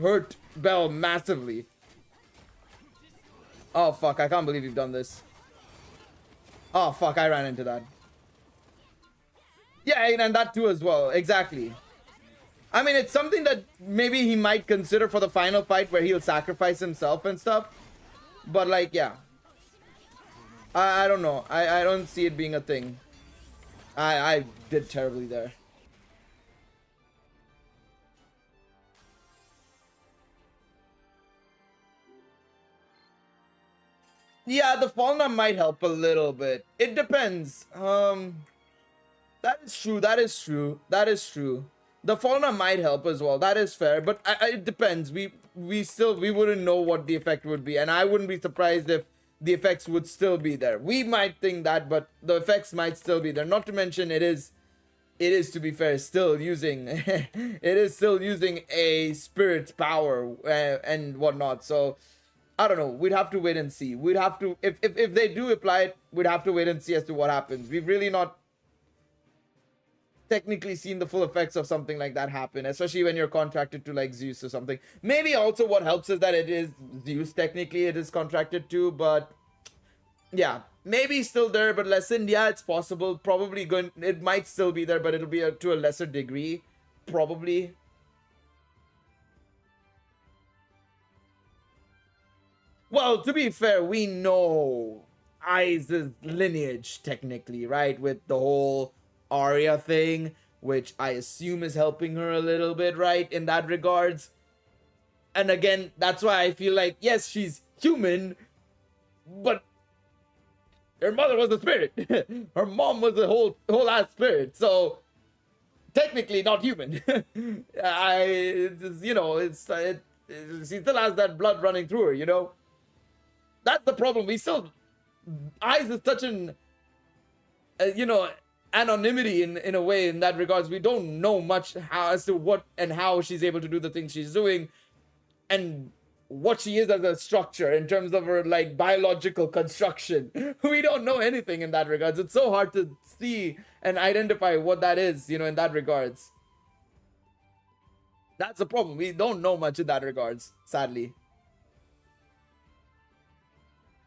hurt Bell massively. Oh fuck, I can't believe you've done this. Oh fuck, I ran into that. Yeah, and that too as well, exactly. I mean, it's something that maybe he might consider for the final fight where he'll sacrifice himself and stuff. But like, yeah. I don't know. I don't see it being a thing. I did terribly there. Yeah, the Falna might help a little bit. It depends. That is true. That is true. That is true. The Falna might help as well. That is fair. But it depends. We wouldn't know what the effect would be, and I wouldn't be surprised if the effects would still be there. We might think that, but the effects might still be there. Not to mention, it is to be fair still using it is still using a spirit's power and whatnot. So I don't know. We'd have to wait and see. We'd have to, if they do apply it, we'd have to wait and see as to what happens. We've really not technically seen the full effects of something like that happen, especially when you're contracted to like Zeus or something. Maybe also what helps is that it is Zeus, technically it is contracted to, but yeah, maybe still there, but lessened. Yeah, it's possible. Probably going, it might still be there, but it'll be to a lesser degree, probably. Well, to be fair, we know Ai's lineage technically, right? With the whole Arya thing, which I assume is helping her a little bit, right? In that regards. And again, that's why I feel like, yes, she's human, but her mother was a spirit. Her mom was a whole ass spirit. So technically not human. She still has that blood running through her, you know? That's the problem. We still, Eyes is such an, anonymity in a way in that regards. We don't know much as to what and how she's able to do the things she's doing, and what she is as a structure in terms of her like biological construction. We don't know anything in that regards. It's so hard to see and identify what that is, in that regards. That's the problem. We don't know much in that regards, sadly.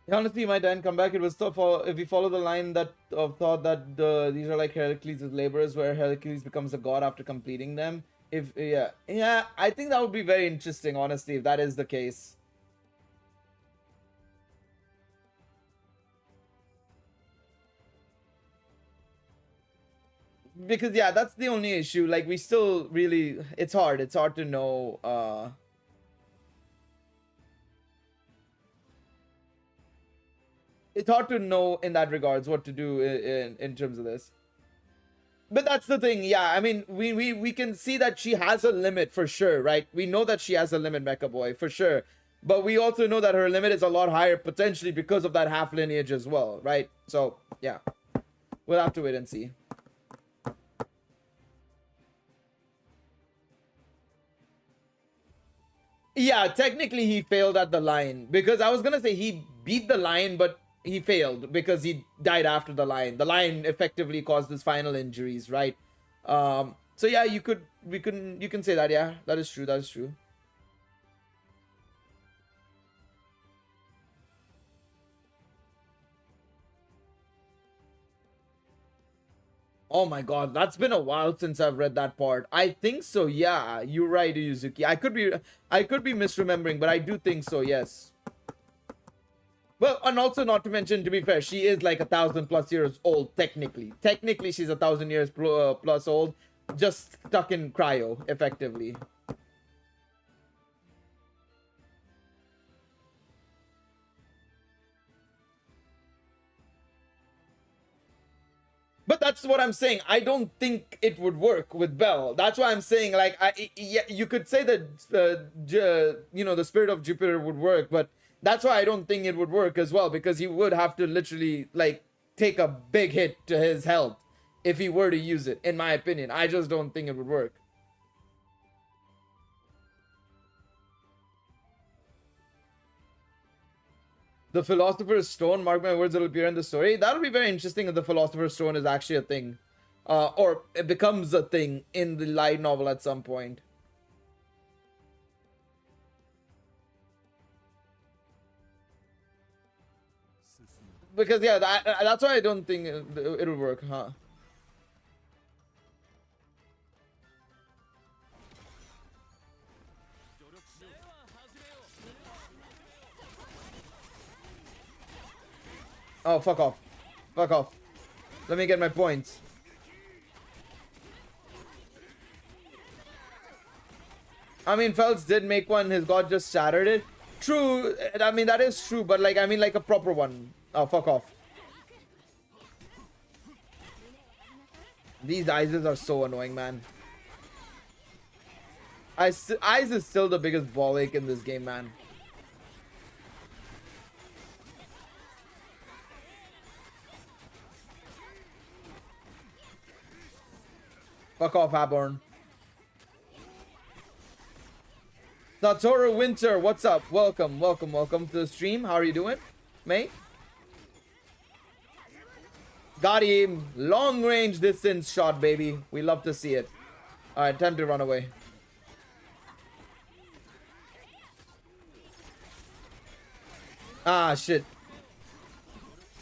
Honestly, my dad come back. It was tough if we follow the line that of thought that these are like Heracles' laborers, where Heracles becomes a god after completing them. Yeah, I think that would be very interesting, honestly, if that is the case. Because yeah, that's the only issue. Like, we still really, it's hard to know. It's hard to know in that regards what to do in terms of this. But that's the thing, yeah. I mean, we can see that she has a limit for sure, right? We know that she has a limit, Mecha Boy, for sure. But we also know that her limit is a lot higher potentially because of that half lineage as well, right? So, yeah. We'll have to wait and see. Yeah, technically he failed at the line. Because I was gonna say he beat the line, but he failed because he died after the line. The line effectively caused his final injuries, right? So yeah, you can say that. Yeah, that is true. That is true. Oh my god, that's been a while since I've read that part. I think so. Yeah, you're right, Yuzuki. I could be misremembering, but I do think so. Yes. Well, and also not to mention, to be fair, she is like 1,000+ years old, technically. Technically, she's 1,000 years plus old, just stuck in cryo, effectively. But that's what I'm saying. I don't think it would work with Bell. That's why I'm saying, like, yeah, you could say that, you know, the spirit of Jupiter would work, but that's why I don't think it would work as well, because he would have to literally, like, take a big hit to his health if he were to use it, in my opinion. I just don't think it would work. The Philosopher's Stone, mark my words, it'll appear in the story. That'll be very interesting if the Philosopher's Stone is actually a thing. Or it becomes a thing in the light novel at some point. Because, yeah, that's why I don't think it'll work, huh? Oh, fuck off. Fuck off. Let me get my points. I mean, Phelps did make one. His god just shattered it. True. I mean, that is true. But, like, I mean, like a proper one. Oh, fuck off. These Ices are so annoying, man. Ice is still the biggest ball ache in this game, man. Fuck off, Aborn. Satoru Winter, what's up? Welcome, welcome, welcome to the stream. How are you doing, mate? Got him. Long range distance shot, baby. We love to see it. Alright, time to run away. Ah, shit.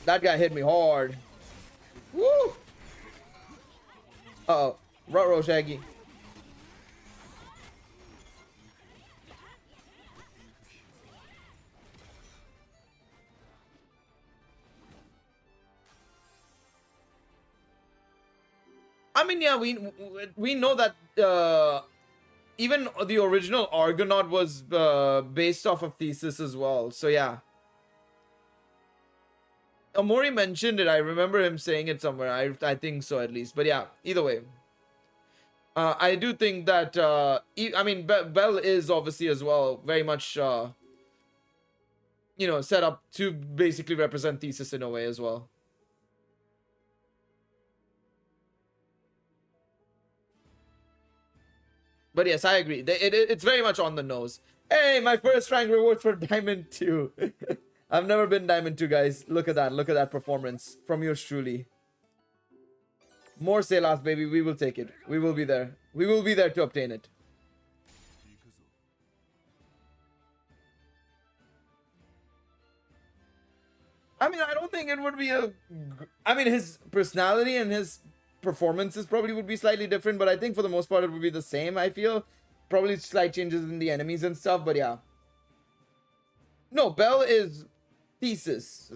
That guy hit me hard. Woo! Uh-oh. Ruh-roh, Shaggy. I mean, yeah, we know that even the original Argonaut was based off of Thesis as well. So yeah. Omori mentioned it. I remember him saying it somewhere. I think so, at least. But yeah, either way. I do think that, I mean, Bell is obviously as well very much, you know, set up to basically represent Thesis in a way as well. But yes, I agree. It's very much on the nose. Hey, my first rank reward for Diamond 2. I've never been Diamond 2, guys. Look at that. Look at that performance from yours truly. More Selas, baby. We will take it. We will be there. We will be there to obtain it. I mean, I don't think it would be a... I mean, his personality and his performances probably would be slightly different, but I think for the most part it would be the same, I feel. Probably slight changes in the enemies and stuff, but yeah. No, Bell is Thesis.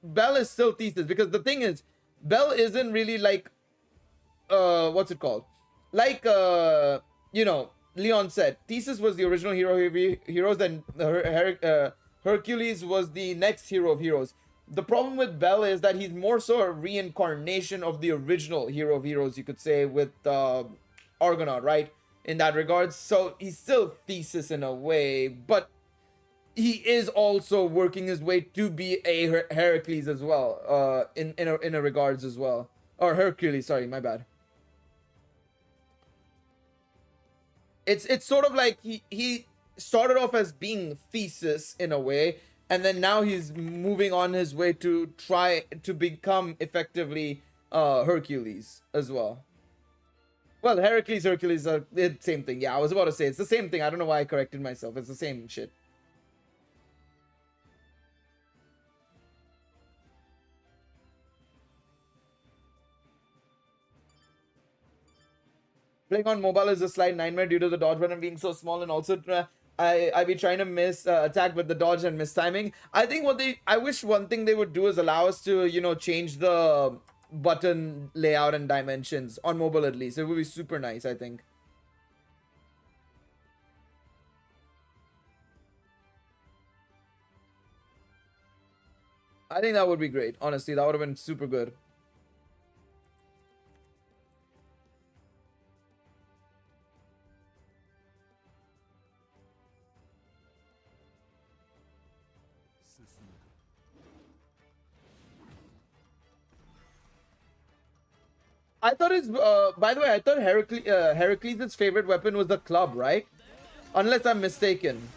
Bell is still Thesis, because the thing is, Bell isn't really like... what's it called? Like, you know, Leon said, Thesis was the original hero of heroes, then Hercules was the next hero of heroes. The problem with Bell is that he's more so a reincarnation of the original hero of heroes, you could say, with Argonaut, right? In that regard. So he's still Thesis in a way, but he is also working his way to be a Heracles as well, in a regards as well. Or Hercules, sorry, my bad. It's sort of like he started off as being Thesis in a way, and then now he's moving on his way to try to become effectively Hercules as well. Well, Hercules are the same thing. Yeah, I was about to say it's the same thing. I don't know why I corrected myself. It's the same shit. Playing on mobile is a slight nightmare due to the dodge button being so small, and also I be trying to miss attack with the dodge and miss timing. I think I wish one thing they would do is allow us to, you know, change the button layout and dimensions on mobile at least. It would be super nice, I think. I think that would be great. Honestly, that would have been super good. I thought his, by the way, I thought Heracles' favorite weapon was the club, right? Unless I'm mistaken.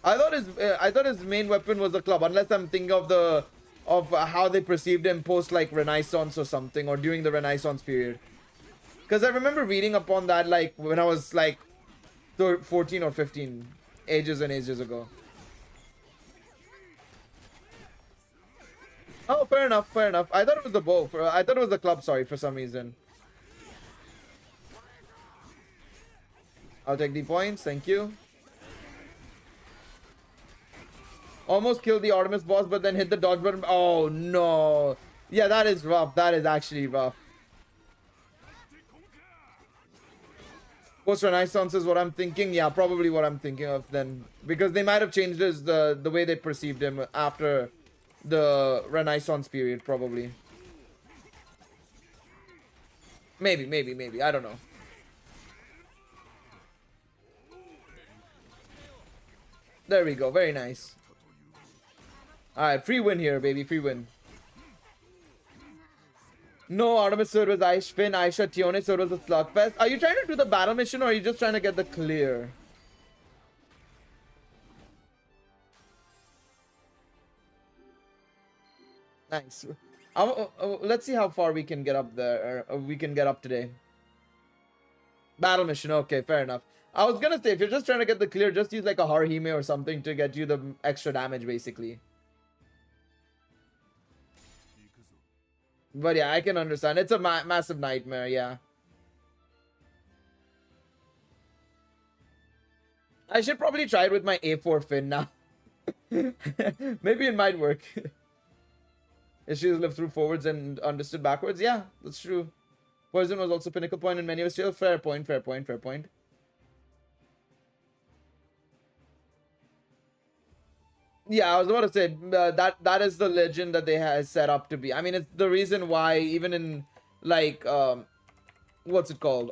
I thought his main weapon was the club, unless I'm thinking of how they perceived him post like Renaissance or something, or during the Renaissance period. Because I remember reading upon that like when I was like 14 or 15, ages and ages ago. Oh, fair enough, fair enough. I thought it was the bow. I thought it was the club, sorry, for some reason. I'll take the points, thank you. Almost killed the Artemis boss, but then hit the dodge button. Oh, no. Yeah, that is rough. That is actually rough. Post-Renaissance is what I'm thinking. Yeah, probably what I'm thinking of then. Because they might have changed the way they perceived him after the Renaissance period, probably. Maybe. I don't know. There we go. Very nice. Alright, free win here, baby. Free win. No, Artemis, so it was Finn, Aisha, Tione, so it was a slugfest. Are you trying to do the battle mission or are you just trying to get the clear? Nice. Let's see how far we can get up there, or we can get up today. Battle mission, okay, fair enough. I was gonna say, if you're just trying to get the clear, just use like a Haruhime or something to get you the extra damage, basically. But yeah, I can understand. It's a massive nightmare, yeah. I should probably try it with my A4 Finn now. Maybe it might work. If she's lived through forwards and understood backwards, yeah, that's true. Poison was also pinnacle point in many ways. Still, fair point, fair point, fair point. Yeah, I was about to say that is the legend that they have set up to be. I mean, it's the reason why even in like what's it called?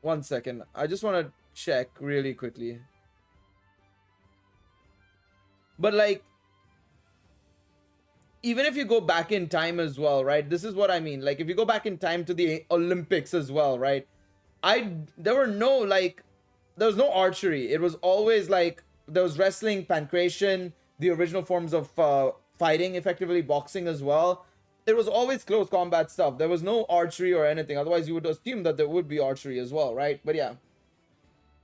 One second. I just want to check really quickly. But like, even if you go back in time as well, right? This is what I mean. Like, if you go back in time to the Olympics as well, right? There was no archery. It was always like, there was wrestling, pancration, the original forms of fighting, effectively boxing as well. It was always close combat stuff. There was no archery or anything. Otherwise, you would assume that there would be archery as well, right? But yeah.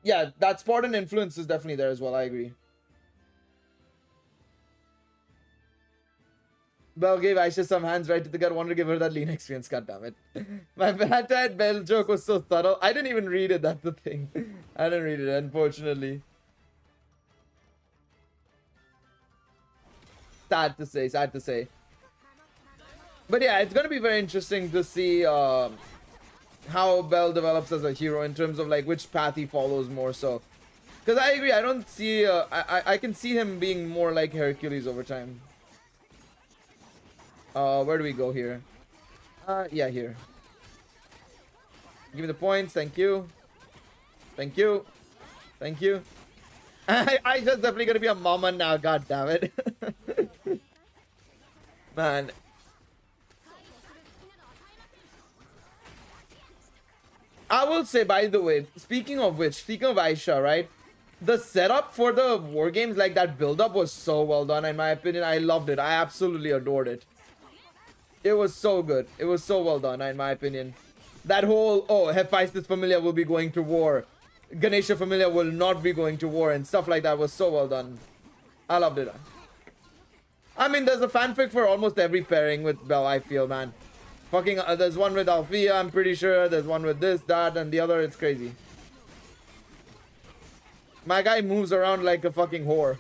Yeah, that Spartan influence is definitely there as well. I agree. Bell gave Aisha some hands right to the gut. Wanted to give her that lean experience. God damn it. My bad Bell joke was so subtle. I didn't even read it. That's the thing. I didn't read it, unfortunately. Sad to say. Sad to say. But yeah, it's going to be very interesting to see how Bell develops as a hero in terms of like which path he follows more so. Because I agree. I don't see... I can see him being more like Hercules over time. Where do we go here? Yeah, here. Give me the points. Thank you. Thank you. Thank you. I just definitely gonna be a mama now. God damn it. Man. I will say, by the way, speaking of Aisha, right? The setup for the war games, like that build-up was so well done, in my opinion. I loved it. I absolutely adored it. It was so good. It was so well done, in my opinion. That whole, oh, Hephaestus Familia will be going to war. Ganesha Familia will not be going to war and stuff like that was so well done. I loved it. I mean, there's a fanfic for almost every pairing with Bell, I feel, man. Fucking, there's one with Althea, I'm pretty sure. There's one with this, that, and the other. It's crazy. My guy moves around like a fucking whore.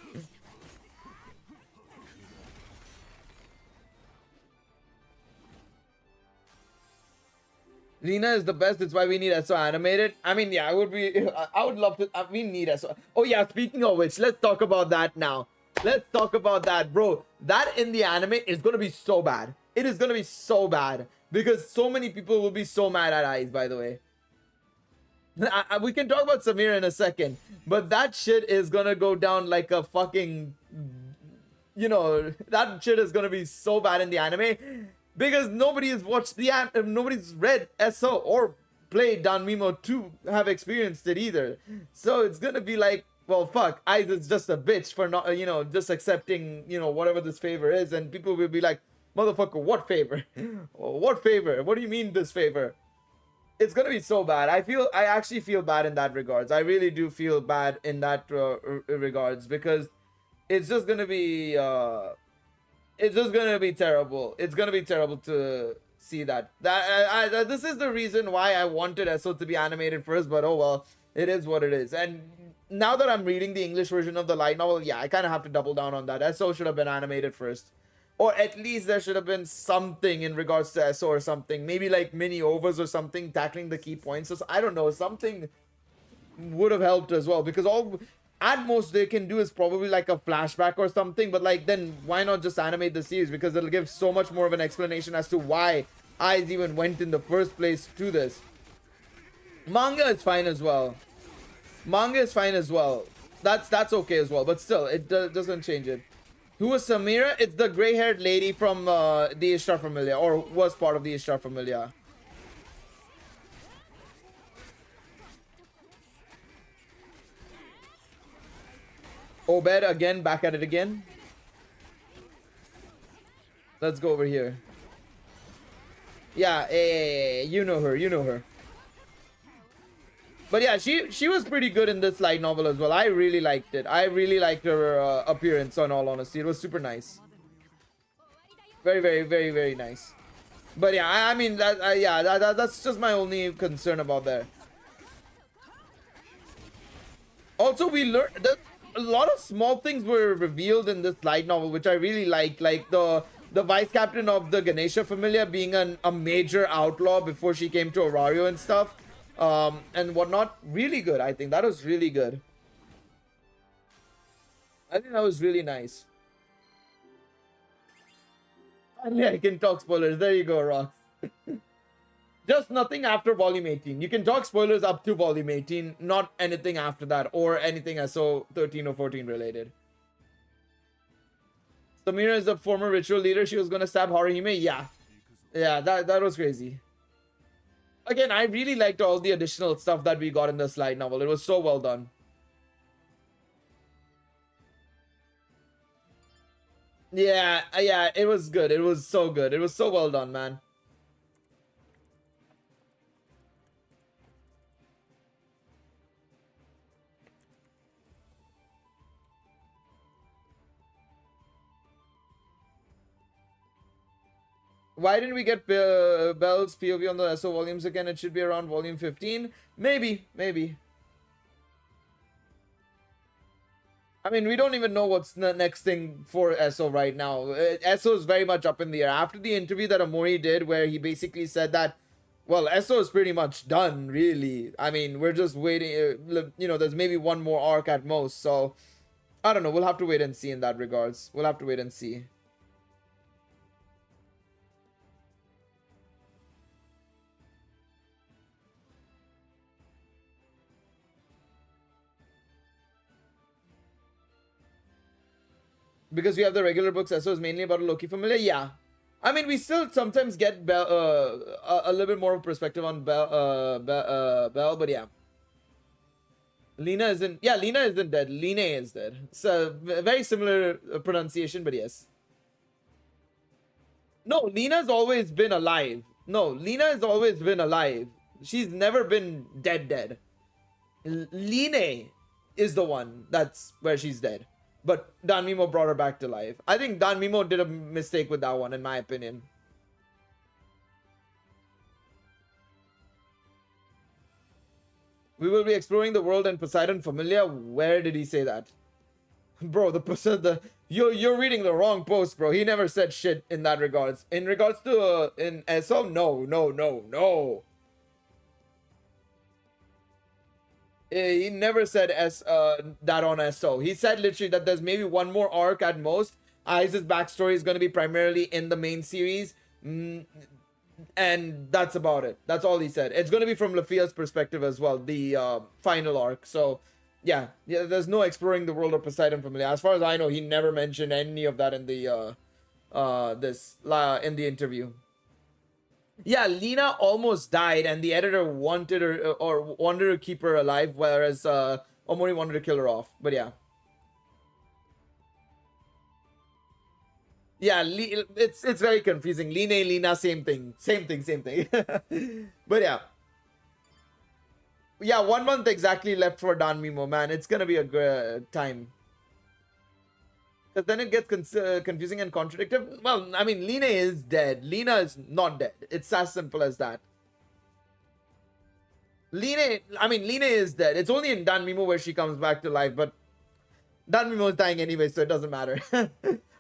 Lina is the best. That's why we need SO animated. I mean, yeah, I would love to. We need SO. Oh yeah, speaking of which, let's talk about that now. Let's talk about that, bro. That in the anime is gonna be so bad. It is gonna be so bad because so many people will be so mad at Ice. By the way, we can talk about Samira in a second, but that shit is gonna go down like a fucking, you know, that shit is gonna be so bad in the anime. Because nobody has watched nobody's read SO or played Danmimo to have experienced it either. So it's gonna be like, well, fuck, Ice is just a bitch for not, you know, just accepting, you know, whatever this favor is. And people will be like, motherfucker, what favor? What favor? What do you mean this favor? It's gonna be so bad. I actually feel bad in that regards. I really do feel bad in that regards because it's just gonna be, it's just gonna be terrible. It's gonna be terrible to see that. This is the reason why I wanted SO to be animated first, but oh well, it is what it is. And now that I'm reading the English version of the light novel, yeah, I kind of have to double down on that. SO should have been animated first. Or at least there should have been something in regards to SO or something. Maybe like mini overs or something, tackling the key points. So I don't know, something would have helped as well. Because all... at most they can do is probably like a flashback or something, but like then why not just animate the series, because it'll give so much more of an explanation as to why Eyes even went in the first place to this. Manga is fine as well. Manga is fine as well. That's okay as well, but still it doesn't change it. Who was Samira? It's the gray-haired lady from the Ishtar Familia, or was part of the Ishtar Familia. Obed again, back at it again. Let's go over here. Yeah, you know her, you know her. But yeah, she was pretty good in this light novel as well. I really liked it. I really liked her appearance, in all honesty. It was super nice. Very, very, very, very nice. But yeah, I mean, that's just my only concern about there. Also, we learned that a lot of small things were revealed in this light novel, which I really liked. Like the vice captain of the Ganesha Familia being a major outlaw before she came to Aurario and stuff. And whatnot. Really good, I think. That was really good. I think that was really nice. Finally, I can talk spoilers. There you go, Rox. Just nothing after volume 18. You can talk spoilers up to volume 18, not anything after that, or anything SO 13 or 14 related. Samira is a former ritual leader. She was gonna stab Haruhime. Yeah. Yeah, that was crazy. Again, I really liked all the additional stuff that we got in the slide novel. It was so well done. Yeah, it was good. It was so good. It was so well done, man. Why didn't we get Bell's POV on the SO volumes again? It should be around volume 15. Maybe. I mean, we don't even know what's the next thing for SO right now. SO is very much up in the air. After the interview that Amori did, where he basically said that, well, SO is pretty much done, really. I mean, we're just waiting. You know, there's maybe one more arc at most. So, I don't know. We'll have to wait and see in that regards. We'll have to wait and see. Because we have the regular books, SO is mainly about a Loki familiar. Yeah, I mean, we still sometimes get a little bit more of perspective on Bell, but yeah. Lena isn't. Yeah, Lena isn't dead. Lena is dead. So very similar pronunciation, but yes. No, Lena's always been alive. No, Lena has always been alive. She's never been dead. Lena is the one that's where she's dead. But Danmimo brought her back to life. I think Danmimo did a mistake with that one, in my opinion. We will be exploring the world and Poseidon Familia. Where did he say that? Bro, you're reading the wrong post, bro. He never said shit in that regards. In regards to in SO, no. He never said that on SO. He said literally that there's maybe one more arc at most. Aiza's backstory is going to be primarily in the main series. And that's about it. That's all he said. It's going to be from Lafia's perspective as well, the final arc. So, yeah, there's no exploring the world of Poseidon Familia. As far as I know, he never mentioned any of that in the in the interview. Yeah, Lena almost died, and the editor wanted her or wanted to keep her alive, whereas Omori wanted to kill her off. But yeah. Yeah, it's very confusing. Lena, same thing. But yeah. Yeah, 1 month exactly left for Danmimo, man. It's gonna be a good time. Because then it gets confusing and contradictory. Well, I mean, Lena is dead. Lena is not dead. It's as simple as that. Lena is dead. It's only in Danmimo where she comes back to life, but Danmimo is dying anyway, so it doesn't matter.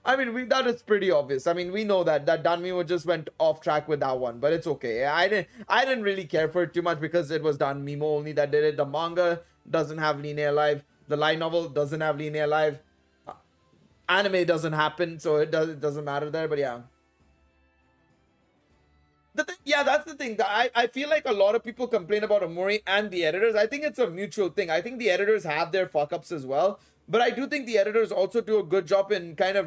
I mean, that is pretty obvious. I mean, we know that Danmimo just went off track with that one, but it's okay. I didn't really care for it too much because it was Danmimo only that did it. The manga doesn't have Lena alive. The light novel doesn't have Lena alive. Anime doesn't happen, so it doesn't matter there. But yeah, that's the thing. I feel like a lot of people complain about Omori and the editors. I think it's a mutual thing. I think the editors have their fuck ups as well. But I do think the editors also do a good job in kind of,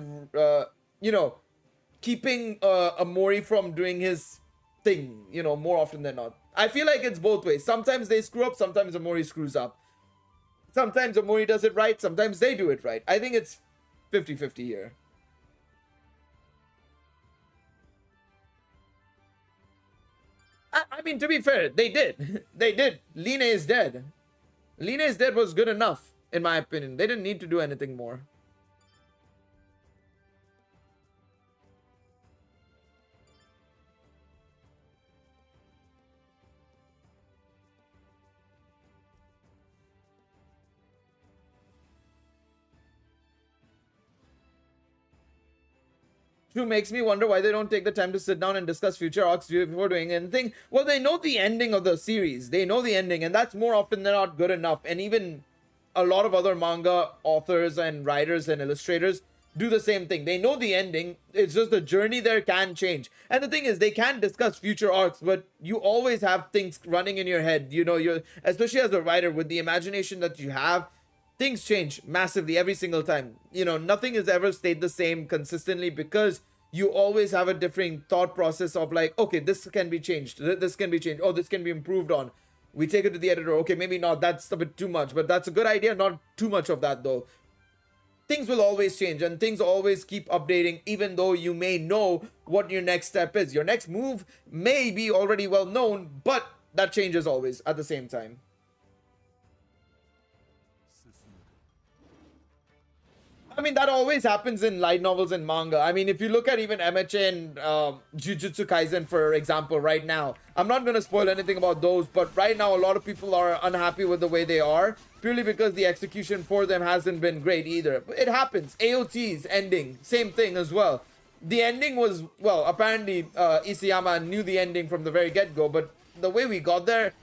keeping Omori from doing his thing, more often than not. I feel like it's both ways. Sometimes they screw up, sometimes Omori screws up. Sometimes Omori does it right, sometimes they do it right. I think it's 50-50 here. I mean, to be fair, they did. They did. Lena is dead. Lena is dead was good enough. In my opinion, they didn't need to do anything more. True, makes me wonder why they don't take the time to sit down and discuss future arcs before doing anything. Well, they know the ending of the series. They know the ending, and that's more often than not good enough. And even a lot of other manga authors and writers and illustrators do the same thing. They know the ending. It's just the journey there can change. And the thing is, they can discuss future arcs, but you always have things running in your head. You're especially as a writer with the imagination that you have, things change massively every single time. Nothing has ever stayed the same consistently because you always have a different thought process of like, okay, this can be changed. This can be changed. Oh, this can be improved on. We take it to the editor. Okay, maybe not. That's a bit too much, but that's a good idea. Not too much of that though. Things will always change and things always keep updating, even though you may know what your next step is. Your next move may be already well known, but that changes always at the same time. I mean, that always happens in light novels and manga. I mean, if you look at even MHA and Jujutsu Kaisen, for example, right now, I'm not going to spoil anything about those, but right now, a lot of people are unhappy with the way they are, purely because the execution for them hasn't been great either. It happens. AOT's ending, same thing as well. The ending was, well, apparently Isayama knew the ending from the very get-go, but the way we got there,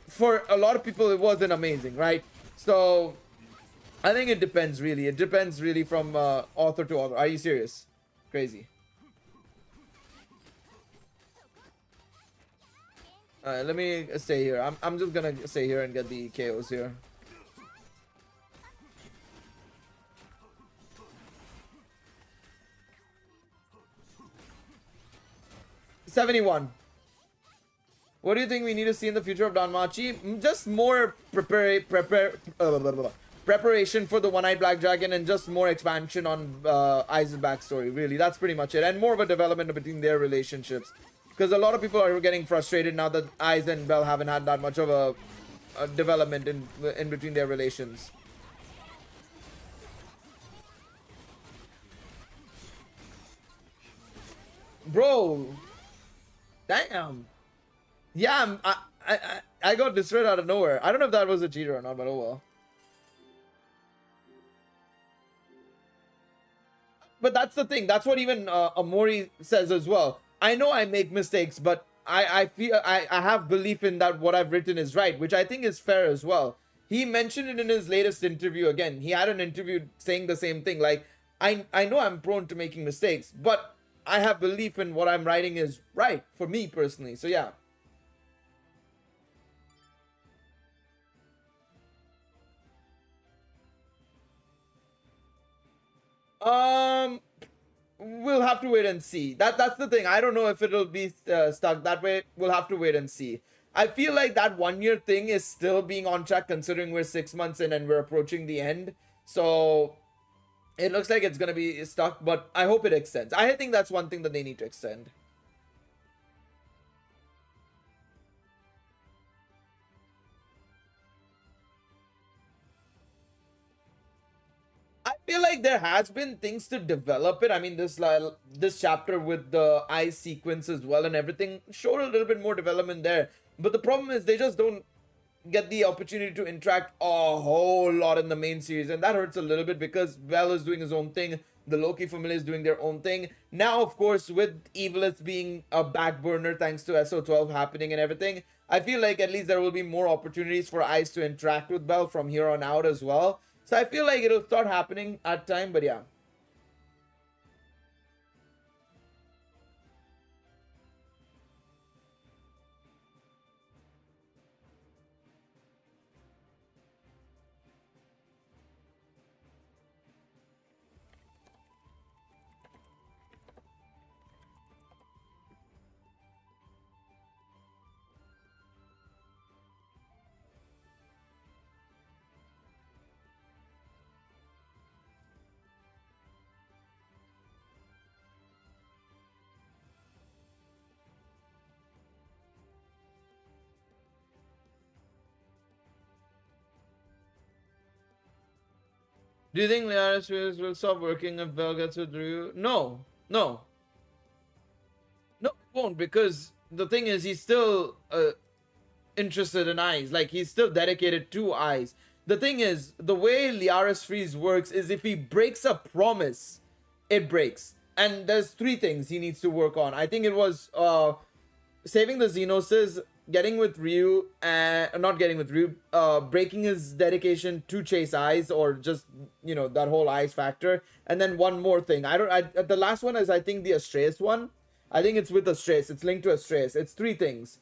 for a lot of people, it wasn't amazing, right? So I think it depends, really. It depends really from author to author. Are you serious? Crazy. Alright, let me stay here. I'm just gonna stay here and get the KOs here. $71. What do you think we need to see in the future of Danmachi? Just more preparation for the One-Eyed Black Dragon and just more expansion on Aiza's backstory, really. That's pretty much it. And more of a development between their relationships. Because a lot of people are getting frustrated now that Aiza and Belle haven't had that much of a development in between their relations. Bro. Damn. Yeah, I got destroyed out of nowhere. I don't know if that was a cheater or not, but oh well. But that's the thing. That's what even Amori says as well. I know I make mistakes, but I feel I have belief in that what I've written is right, which I think is fair as well. He mentioned it in his latest interview again. He had an interview saying the same thing. Like, I know I'm prone to making mistakes, but I have belief in what I'm writing is right for me personally. So yeah. We'll have to wait and see. That's the thing. I don't know if it'll be stuck that way. We'll have to wait and see. I feel like that 1 year thing is still being on track considering we're 6 months in and we're approaching the end. So it looks like it's gonna be stuck, but I hope it extends. I think that's one thing that they need to extend. I feel like there has been things to develop it. I mean, this chapter with the ice sequence as well and everything showed a little bit more development there. But the problem is they just don't get the opportunity to interact a whole lot in the main series, and that hurts a little bit because Vel is doing his own thing, the Loki family is doing their own thing. Now, of course, with Evilith being a back burner thanks to SO12 happening and everything, I feel like at least there will be more opportunities for Ice to interact with Bell from here on out as well. So I feel like it'll start happening at time, but yeah. Do you think Liara Spears will stop working if Bell gets with Ryu? No, no. No, it won't, because the thing is, he's still interested in Eyes. Like, he's still dedicated to Eyes. The thing is, the way Liaris Freeze works is if he breaks a promise, it breaks. And there's 3 things he needs to work on. I think it was saving the Xenoses, getting with Ryu, and not getting with Ryu, breaking his dedication to chase Eyes, or just, you know, that whole Eyes factor. And then one more thing. The last one is, I think, the Astraeus one. I think it's with Astraeus. It's linked to Astraeus. It's 3 things.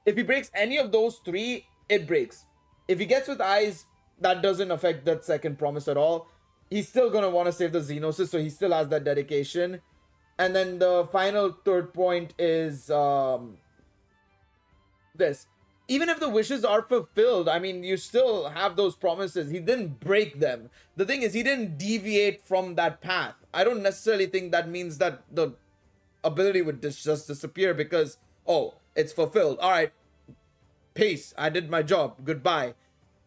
If he breaks any of those 3, it breaks. If he gets with Eyes, that doesn't affect that second promise at all. He's still gonna want to save the Xenosis, so he still has that dedication. And then the final 3rd point is this. Even if the wishes are fulfilled, I mean, you still have those promises. He didn't break them. The thing is, he didn't deviate from that path. I don't necessarily think that means that the ability would just disappear because, oh, it's fulfilled. All right, peace. I did my job. Goodbye.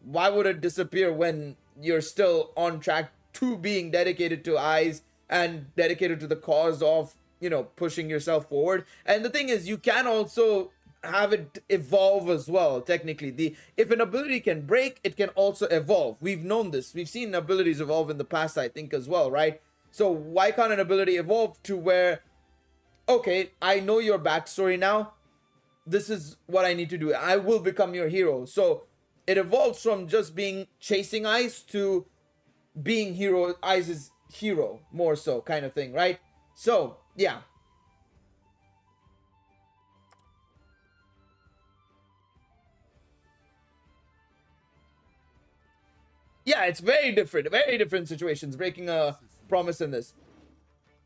Why would it disappear when you're still on track to being dedicated to Eyes and dedicated to the cause of, you know, pushing yourself forward? And the thing is, you can also have it evolve as well. Technically, if an ability can break, it can also evolve. We've known this. We've seen abilities evolve in the past, I think, as well, right? So why can't an ability evolve to where, okay, I know your backstory now, this is what I need to do, I will become your hero? So it evolves from just being chasing Ice to being Ice's hero, more so, kind of thing, right? So yeah. Yeah, it's very different situations, breaking a promise in this.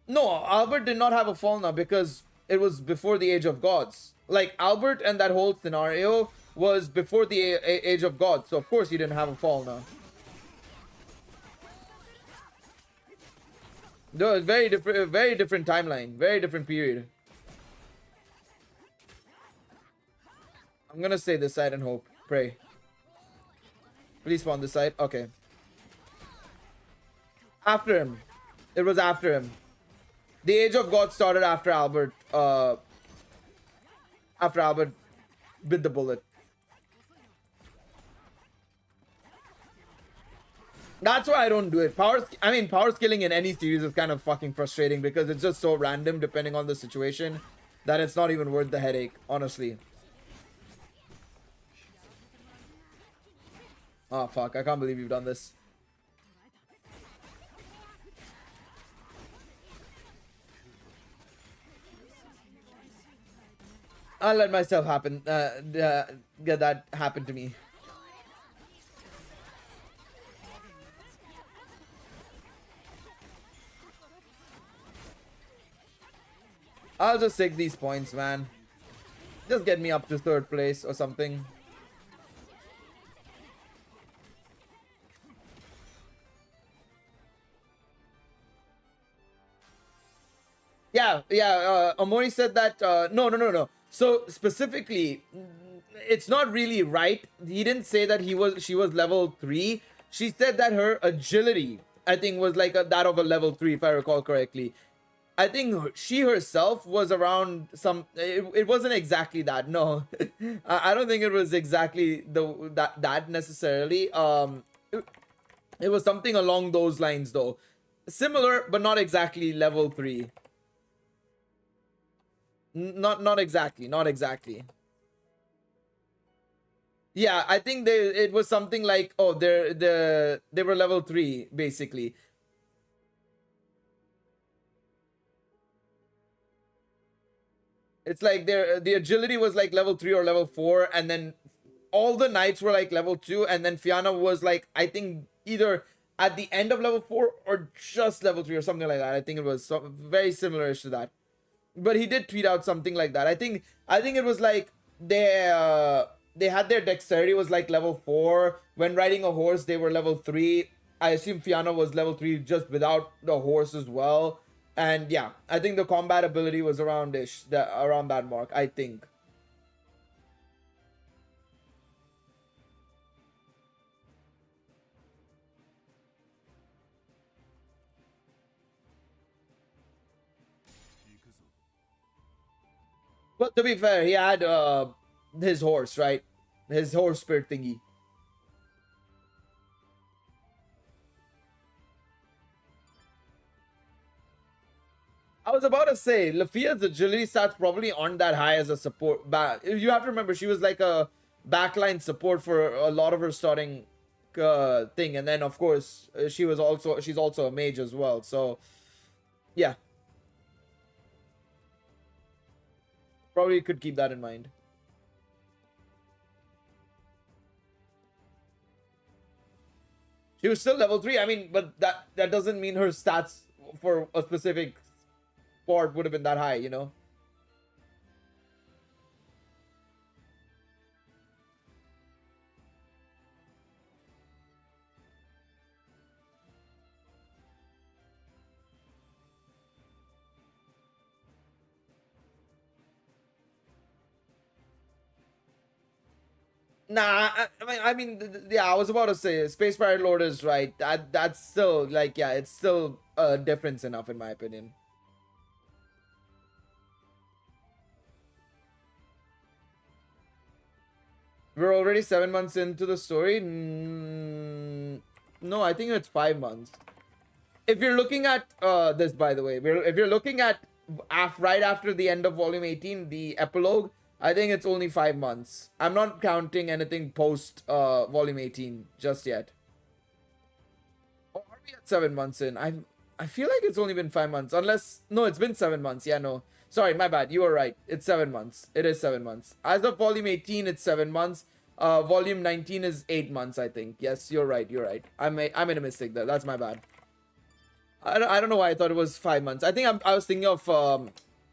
No, Albert did not have a fall now because it was before the Age of Gods. Like, Albert and that whole scenario was before the Age of Gods, so of course he didn't have a fall now. No, it's very different timeline, very different period. I'm gonna stay this side and hope, pray. Please spawn this side. Okay. After him. It was after him. The Age of God started after Albert. After Albert bit the bullet. That's why I don't do it. Power scaling in any series is kind of fucking frustrating because it's just so random depending on the situation that it's not even worth the headache, honestly. Oh fuck, I can't believe you've done this. I'll let myself get that happen to me. I'll just take these points, man. Just get me up to 3rd place or something. Yeah, Amori said that, no. So, specifically, it's not really right. He didn't say that she was level 3. She said that her agility, I think, was like that of a level 3, if I recall correctly. I think she herself was around some. It wasn't exactly that. No, I don't think it was exactly that necessarily. It was something along those lines though, similar but not exactly level 3. Not exactly. Yeah, I think it was something like, oh, they were level 3 basically. It's like the agility was like level 3 or level 4, and then all the knights were like level 2, and then Fianna was like, I think either at the end of level 4 or just level 3 or something like that. I think it was very similar to that. But he did tweet out something like that. I think it was like they had their dexterity was like level 4. When riding a horse, they were level 3. I assume Fianna was level 3 just without the horse as well. And yeah, I think the combat ability was around that mark, I think. But to be fair, he had his horse, right? His horse spirit thingy. I was about to say, Lafia's agility stats probably aren't that high as a support. You have to remember, she was like a backline support for a lot of her starting thing, and then of course she's also a mage as well. So yeah, probably could keep that in mind. She was still level 3. I mean, but that doesn't mean her stats for a specific sport would have been that high, you know? Nah, yeah, I was about to say Space Pirate Lord is right. That's still like, yeah, it's still a difference enough in my opinion. We're already 7 months into the story. No, I think it's 5 months. If you're looking at this, by the way, if you're looking at right after the end of volume 18, the epilogue, I think it's only 5 months. I'm not counting anything post volume 18 just yet. Or are we at 7 months in? I feel like it's only been 5 months. Unless, no, it's been 7 months. Yeah, no. Sorry, my bad. You were right. It's 7 months. It is 7 months. As of volume 18, it's 7 months. Volume 19 is 8 months, I think. Yes, you're right. You're right. I made a mistake there. That's my bad. I don't know why I thought it was 5 months. I think I was thinking of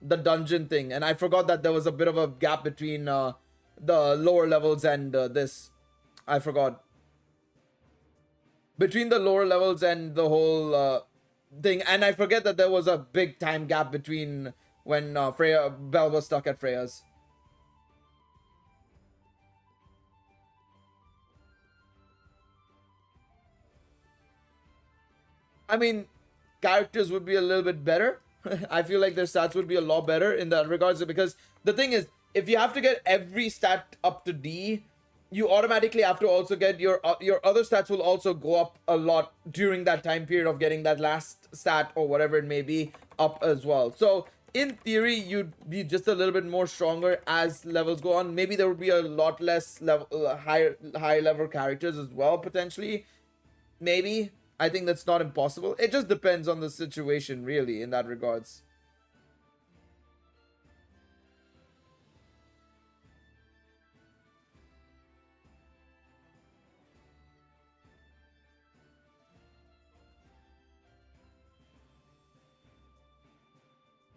the dungeon thing, and I forgot that there was a bit of a gap between the lower levels and this. I forgot. Between the lower levels and the whole thing, and I forget that there was a big time gap between when Belle was stuck at Freya's. I mean, characters would be a little bit better. I feel like their stats would be a lot better in that regards, because the thing is, if you have to get every stat up to D, you automatically have to also get your other stats will also go up a lot during that time period of getting that last stat or whatever it may be up as well. So in theory, you'd be just a little bit more stronger as levels go on. Maybe there would be a lot less level higher level characters as well, potentially. Maybe. I think that's not impossible. It just depends on the situation, really, in that regards.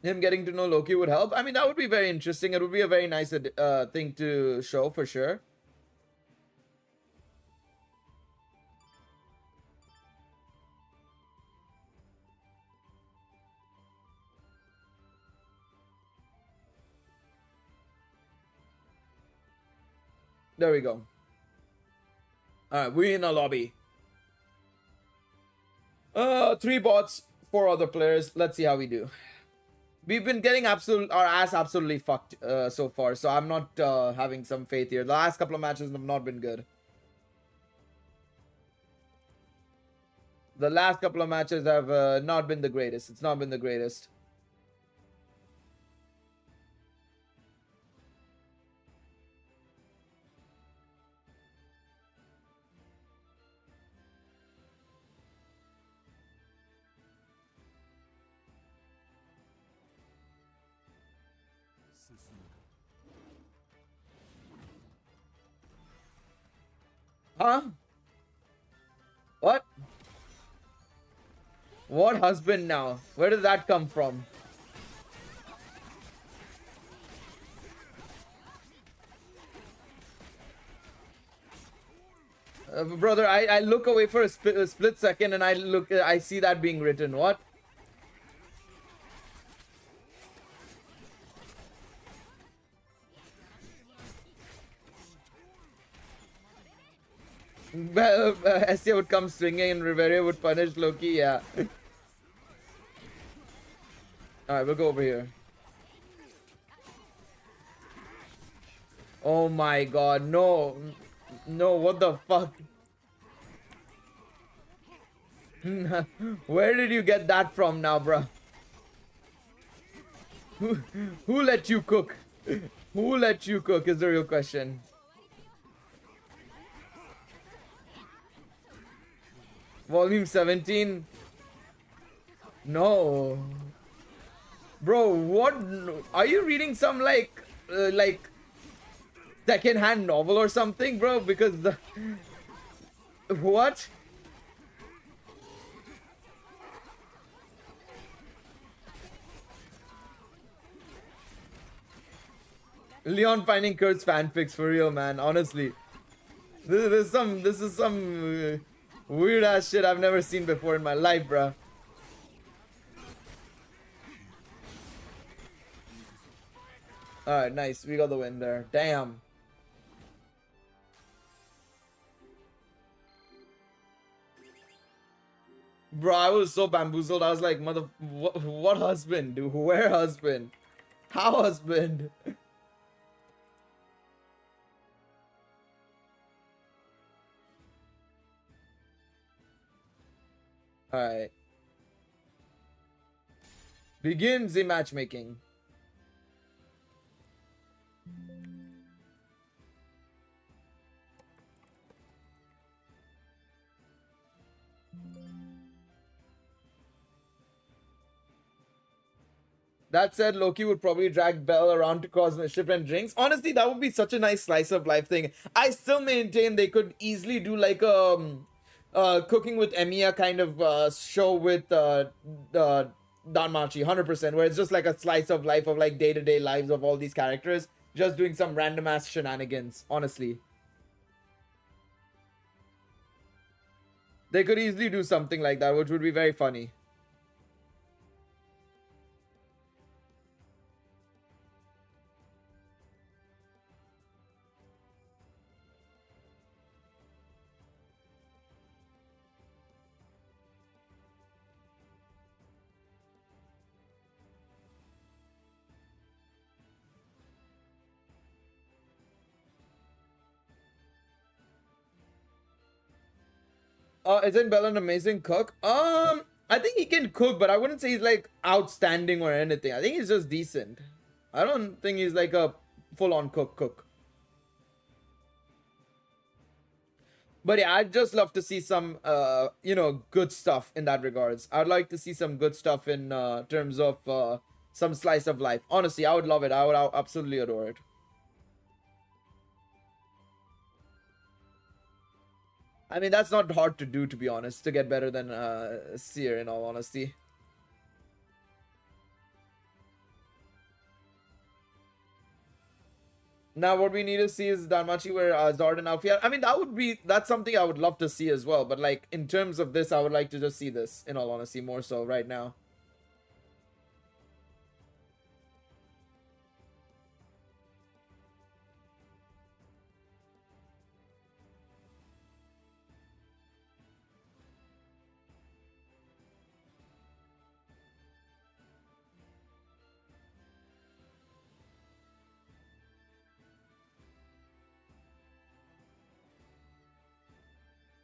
Him getting to know Loki would help. I mean, that would be very interesting. It would be a very nice thing to show for sure. There we go. Alright, we're in a lobby. 3 bots, 4 other players. Let's see how we do. We've been getting our ass absolutely fucked so far, so I'm not having some faith here. The last couple of matches have not been good. The last couple of matches have not been the greatest. It's not been the greatest. Huh? What? What husband now? Where did that come from? Brother, I look away for a split second and I see that being written. What? Estia would come swinging and Riveria would punish Loki, yeah. Alright, we'll go over here. Oh my god, no. No, what the fuck? Where did you get that from now, bruh? Who let you cook? Who let you cook is the real question. Volume 17? No. Bro, what? Are you reading some like second-hand novel or something, bro? Because the... What? Leon finding Kurt's fanfics for real, man. Honestly. This is some weird ass shit I've never seen before in my life, bro. Alright, nice. We got the win there. Damn. Bro, I was so bamboozled. I was like, what husband, dude? Where husband? How husband? Alright. Begin the matchmaking. That said, Loki would probably drag Belle around to cause mischief and drinks. Honestly, that would be such a nice slice of life thing. I still maintain they could easily do like a cooking with Emiya kind of show with Danmachi, 100%, where it's just like a slice of life of like day-to-day lives of all these characters, just doing some random ass shenanigans, honestly. They could easily do something like that, which would be very funny. Isn't Bell an amazing cook? I think he can cook, but I wouldn't say he's like outstanding or anything. I think he's just decent. I don't think he's like a full-on cook. But yeah, I'd just love to see some, you know, good stuff in that regards. I'd like to see some good stuff in terms of some slice of life. Honestly, I would love it. I would absolutely adore it. I mean, that's not hard to do, to be honest, to get better than Seer, in all honesty. Now, what we need to see is Danmachi where Zard Alfia. I mean, that's something I would love to see as well. But like, in terms of this, I would like to just see this, in all honesty, more so right now.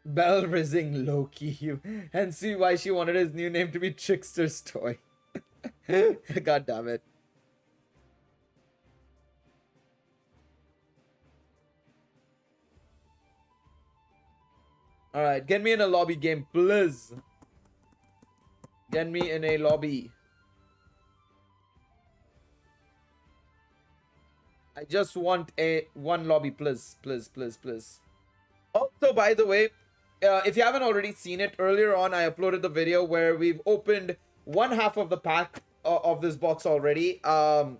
Bell rizzing Loki, and see why she wanted his new name to be Trickster's Toy. God damn it. Alright, get me in a lobby game, please. Get me in a lobby. I just want one lobby, please. Also, by the way, if you haven't already seen it, earlier on I uploaded the video where we've opened one half of the pack of this box already. Would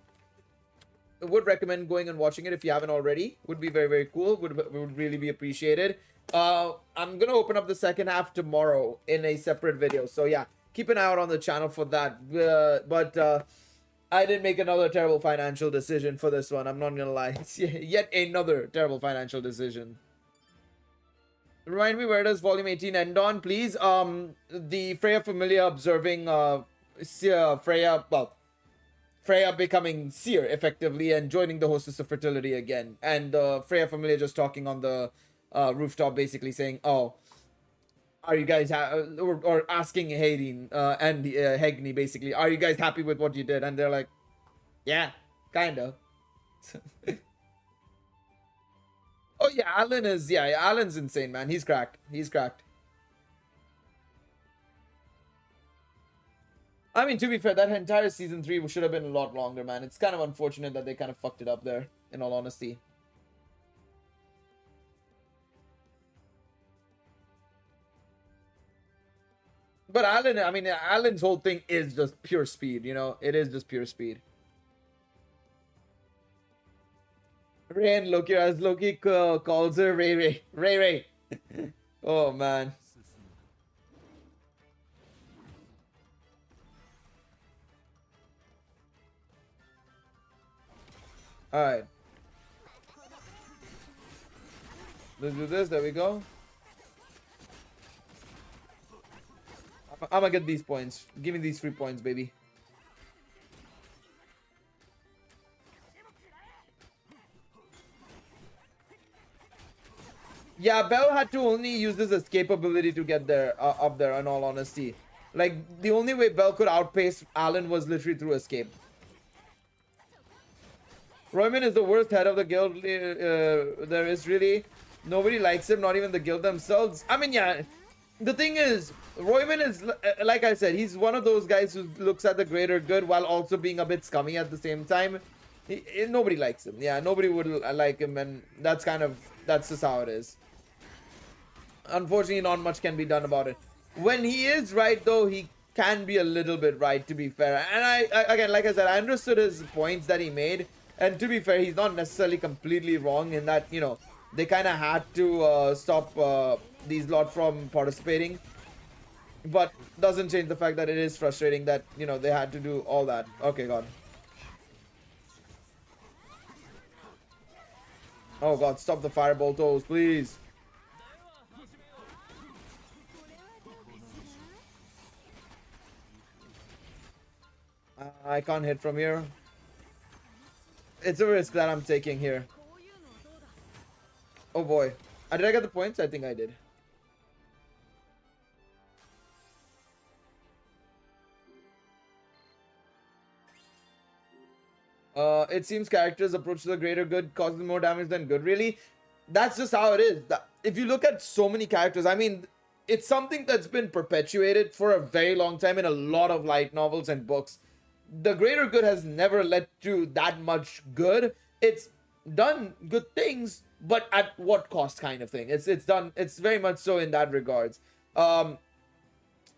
recommend going and watching it if you haven't already. Would be very, very cool. Would really be appreciated. I'm gonna open up the second half tomorrow in a separate video. So yeah, keep an eye out on the channel for that. But I did make another terrible financial decision for this one. I'm not gonna lie. It's yet another terrible financial decision. Remind me, where does volume 18 end on, please? The Freya Familia observing Freya becoming Seer effectively and joining the Hostess of Fertility again, and Freya Familia just talking on the rooftop, basically saying, "Oh, are you guys or asking Hayden and Hegni basically, are you guys happy with what you did?" And they're like, "Yeah, kinda." Oh yeah, Alan's insane, man. He's cracked. I mean, to be fair, that entire season 3 should have been a lot longer, man. It's kind of unfortunate that they kind of fucked it up there, in all honesty. But Alan's whole thing is just pure speed, you know? It is just pure speed. Ray and Loki, as Loki calls her Ray. Oh, man. Alright. Let's do this. There we go. I'm gonna get these points. Give me these 3 points, baby. Yeah, Bell had to only use this escape ability to get there, up there, in all honesty. Like, the only way Bell could outpace Alan was literally through escape. Royman is the worst head of the guild. There is really nobody likes him, not even the guild themselves. I mean, yeah, the thing is, Royman is, like I said, he's one of those guys who looks at the greater good while also being a bit scummy at the same time. Nobody likes him. Yeah, nobody would like him, and that's just how it is. Unfortunately, not much can be done about it. When he is right, though, he can be a little bit right, to be fair. And I again, like I said, I understood his points that he made. And to be fair, he's not necessarily completely wrong in that, you know, they kind of had to stop these lot from participating. But doesn't change the fact that it is frustrating that, you know, they had to do all that. Okay, God. Oh, God, stop the fireball toes, please. I can't hit from here. It's a risk that I'm taking here. Oh boy. Did I get the points? I think I did. It seems characters' approach to the greater good causes more damage than good. Really, that's just how it is. If you look at so many characters, I mean, it's something that's been perpetuated for a very long time in a lot of light novels and books. The greater good has never led to that much good. It's done good things, but at what cost, kind of thing. It's very much so in that regards.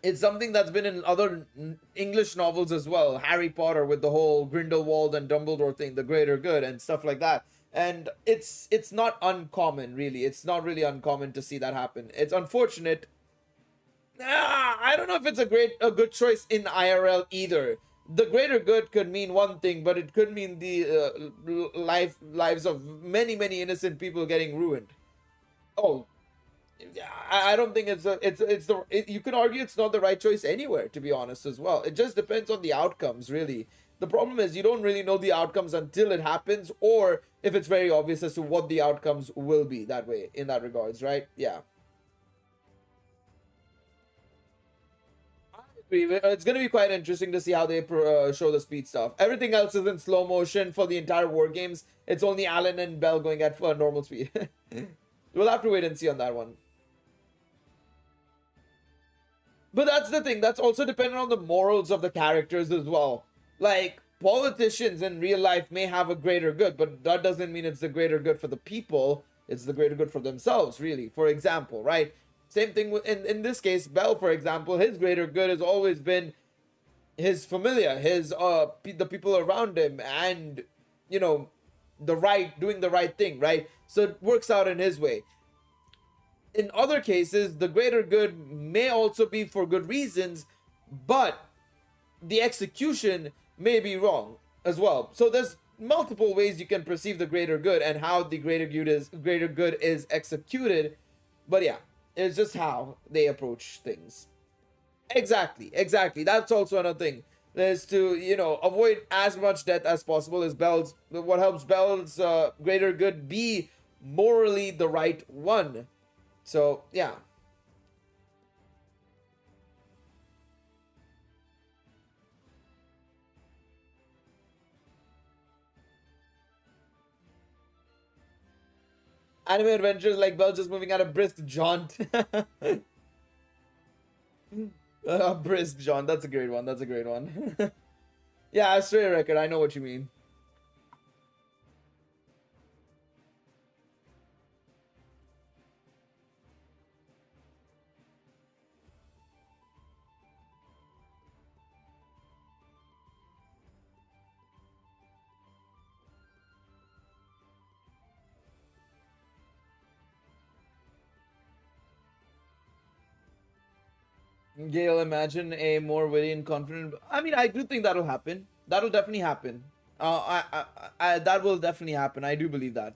It's something that's been in other English novels as well. Harry Potter with the whole Grindelwald and Dumbledore thing, the greater good and stuff like that. And it's not uncommon, really. It's not really uncommon to see that happen. It's unfortunate. I don't know if it's a good choice in IRL either. The greater good could mean one thing, but it could mean the lives of many innocent people getting ruined. Oh, I don't think you can argue it's not the right choice anywhere, to be honest, as well. It just depends on the outcomes, really. The problem is you don't really know the outcomes until it happens, or if it's very obvious as to what the outcomes will be that way, in that regards, right? Yeah. It's going to be quite interesting to see how they show the speed stuff. Everything else is in slow motion for the entire war games. It's only Alan and Bell going at normal speed. We'll have to wait and see on that one. But that's the thing. That's also dependent on the morals of the characters as well. Like, politicians in real life may have a greater good, but that doesn't mean it's the greater good for the people. It's the greater good for themselves, really. For example, right? Same thing in this case, Bell, for example, his greater good has always been his familia, the people around him, and doing the right thing, right? So it works out in his way. In other cases, the greater good may also be for good reasons, but the execution may be wrong as well. So there's multiple ways you can perceive the greater good and how the greater good is executed. But yeah, it's just how they approach things. Exactly. That's also another thing. Is to avoid as much death as possible. Is what helps Bell's greater good be morally the right one. So yeah. Anime adventures like Bell just moving at a brisk jaunt. Brisk jaunt. That's a great one. Yeah, straight record. I know what you mean. Gail, imagine a more witty and confident. I mean, I do think that'll happen. That'll definitely happen. That will definitely happen. I do believe that.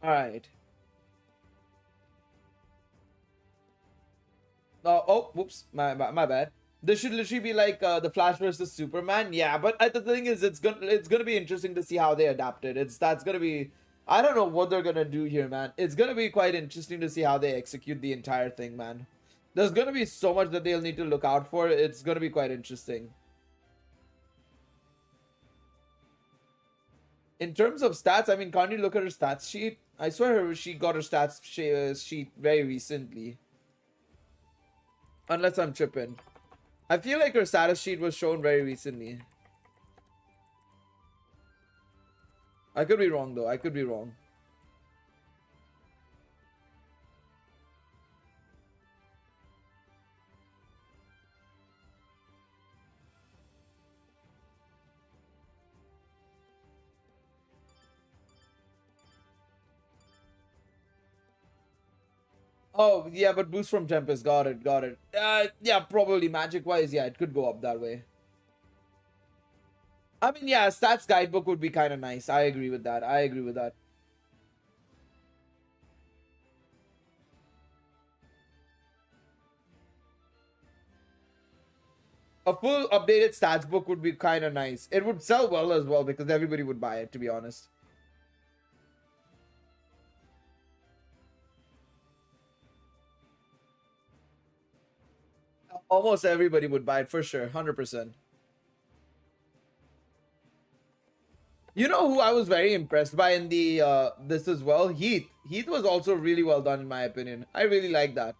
All right. Oh, whoops, my bad. This should literally be like the Flash versus Superman. Yeah, but the thing is, it's gonna be interesting to see how they adapt it. That's gonna be. I don't know what they're gonna do here, man. It's gonna be quite interesting to see how they execute the entire thing, man. There's gonna be so much that they'll need to look out for. It's gonna be quite interesting. In terms of stats, I mean, can't you look at her stats sheet? I swear she got her stats sheet very recently. Unless I'm tripping. I feel like her status sheet was shown very recently. I could be wrong though. I could be wrong. Oh, yeah, but boost from Tempest. Got it. Yeah, probably magic-wise, yeah, it could go up that way. I mean, yeah, stats guidebook would be kind of nice. I agree with that. A full updated stats book would be kind of nice. It would sell well as well because everybody would buy it, to be honest. Almost everybody would buy it for sure, 100%. You know who I was very impressed by in the this as well? Heath. Heath was also really well done in my opinion. I really like that.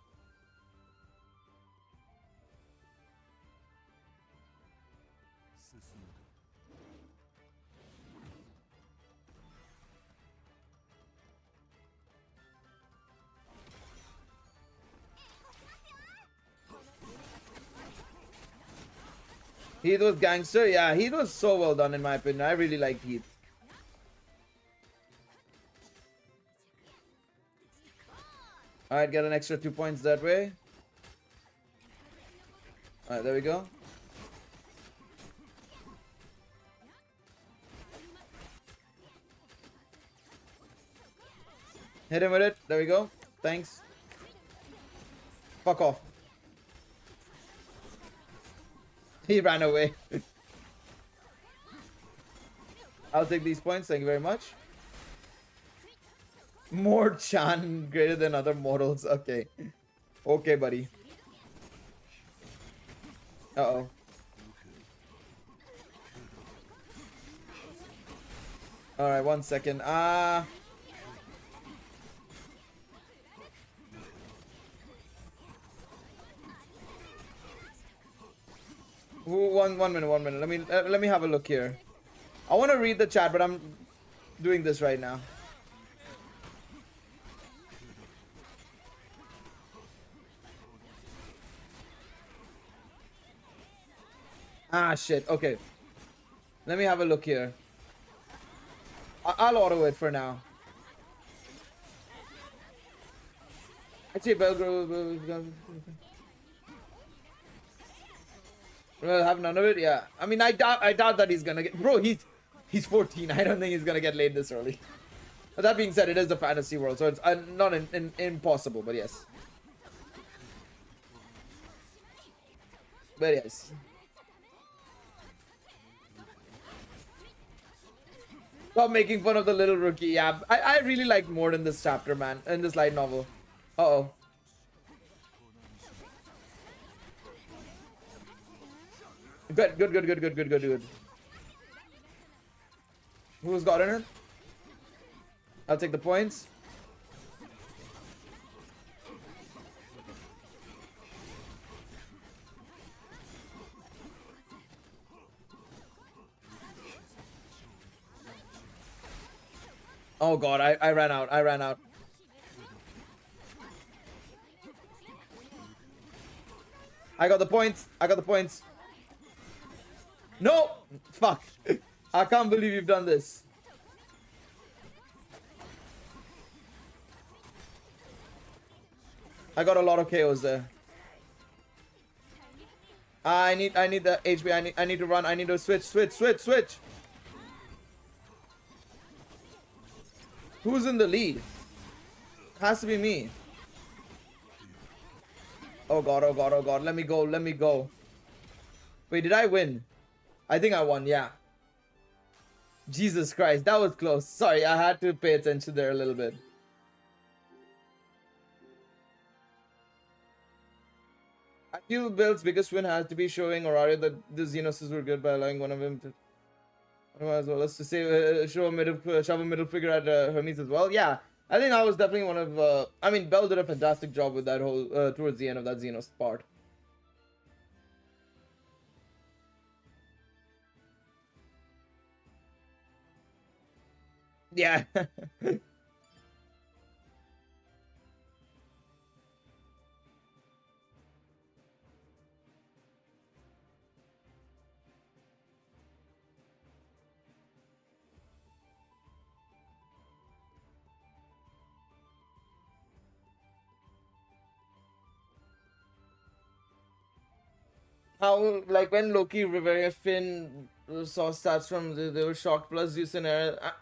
Heath was gangster. Yeah, Heath was so well done in my opinion. I really liked Heath. Alright, get an extra 2 points that way. Alright, there we go. Hit him with it. There we go. Thanks. Fuck off. He ran away. I'll take these points. Thank you very much. More Chan greater than other mortals. Okay. Okay, buddy. Uh-oh. Alright, 1 second. One minute. Let me have a look here. I want to read the chat, but I'm doing this right now. Ah, shit. Okay. Let me have a look here. I'll auto it for now. Actually, Belgrove. Well, have none of it. Yeah. I mean, I doubt that he's gonna get. Bro, he's 14. I don't think he's gonna get laid this early. But that being said, it is the fantasy world, so it's not impossible. But yes. But yes. Stop making fun of the little rookie. Yeah, I really like more in this chapter, man. In this light novel. Uh-oh. Good. Who's gotten it? I'll take the points. Oh god, I ran out. I got the points. No! Fuck. I can't believe you've done this. I got a lot of KOs there. I need the HP. I need to run. I need to switch. Who's in the lead? Has to be me. Oh god. Let me go. Wait, did I win? I think I won, yeah. Jesus Christ, that was close. Sorry, I had to pay attention there a little bit. I feel Bill's biggest win has to be showing Auraria that the Xenoses were good by allowing one of him to... As well as to say, shove a middle figure at Hermes as well. Yeah, I think that was definitely one of... I mean, Bell did a fantastic job with that whole... towards the end of that Xenos part. Yeah. How, like, when Loki, Rivera, Finn saw stats from, they were shocked, plus Zeus and Hera.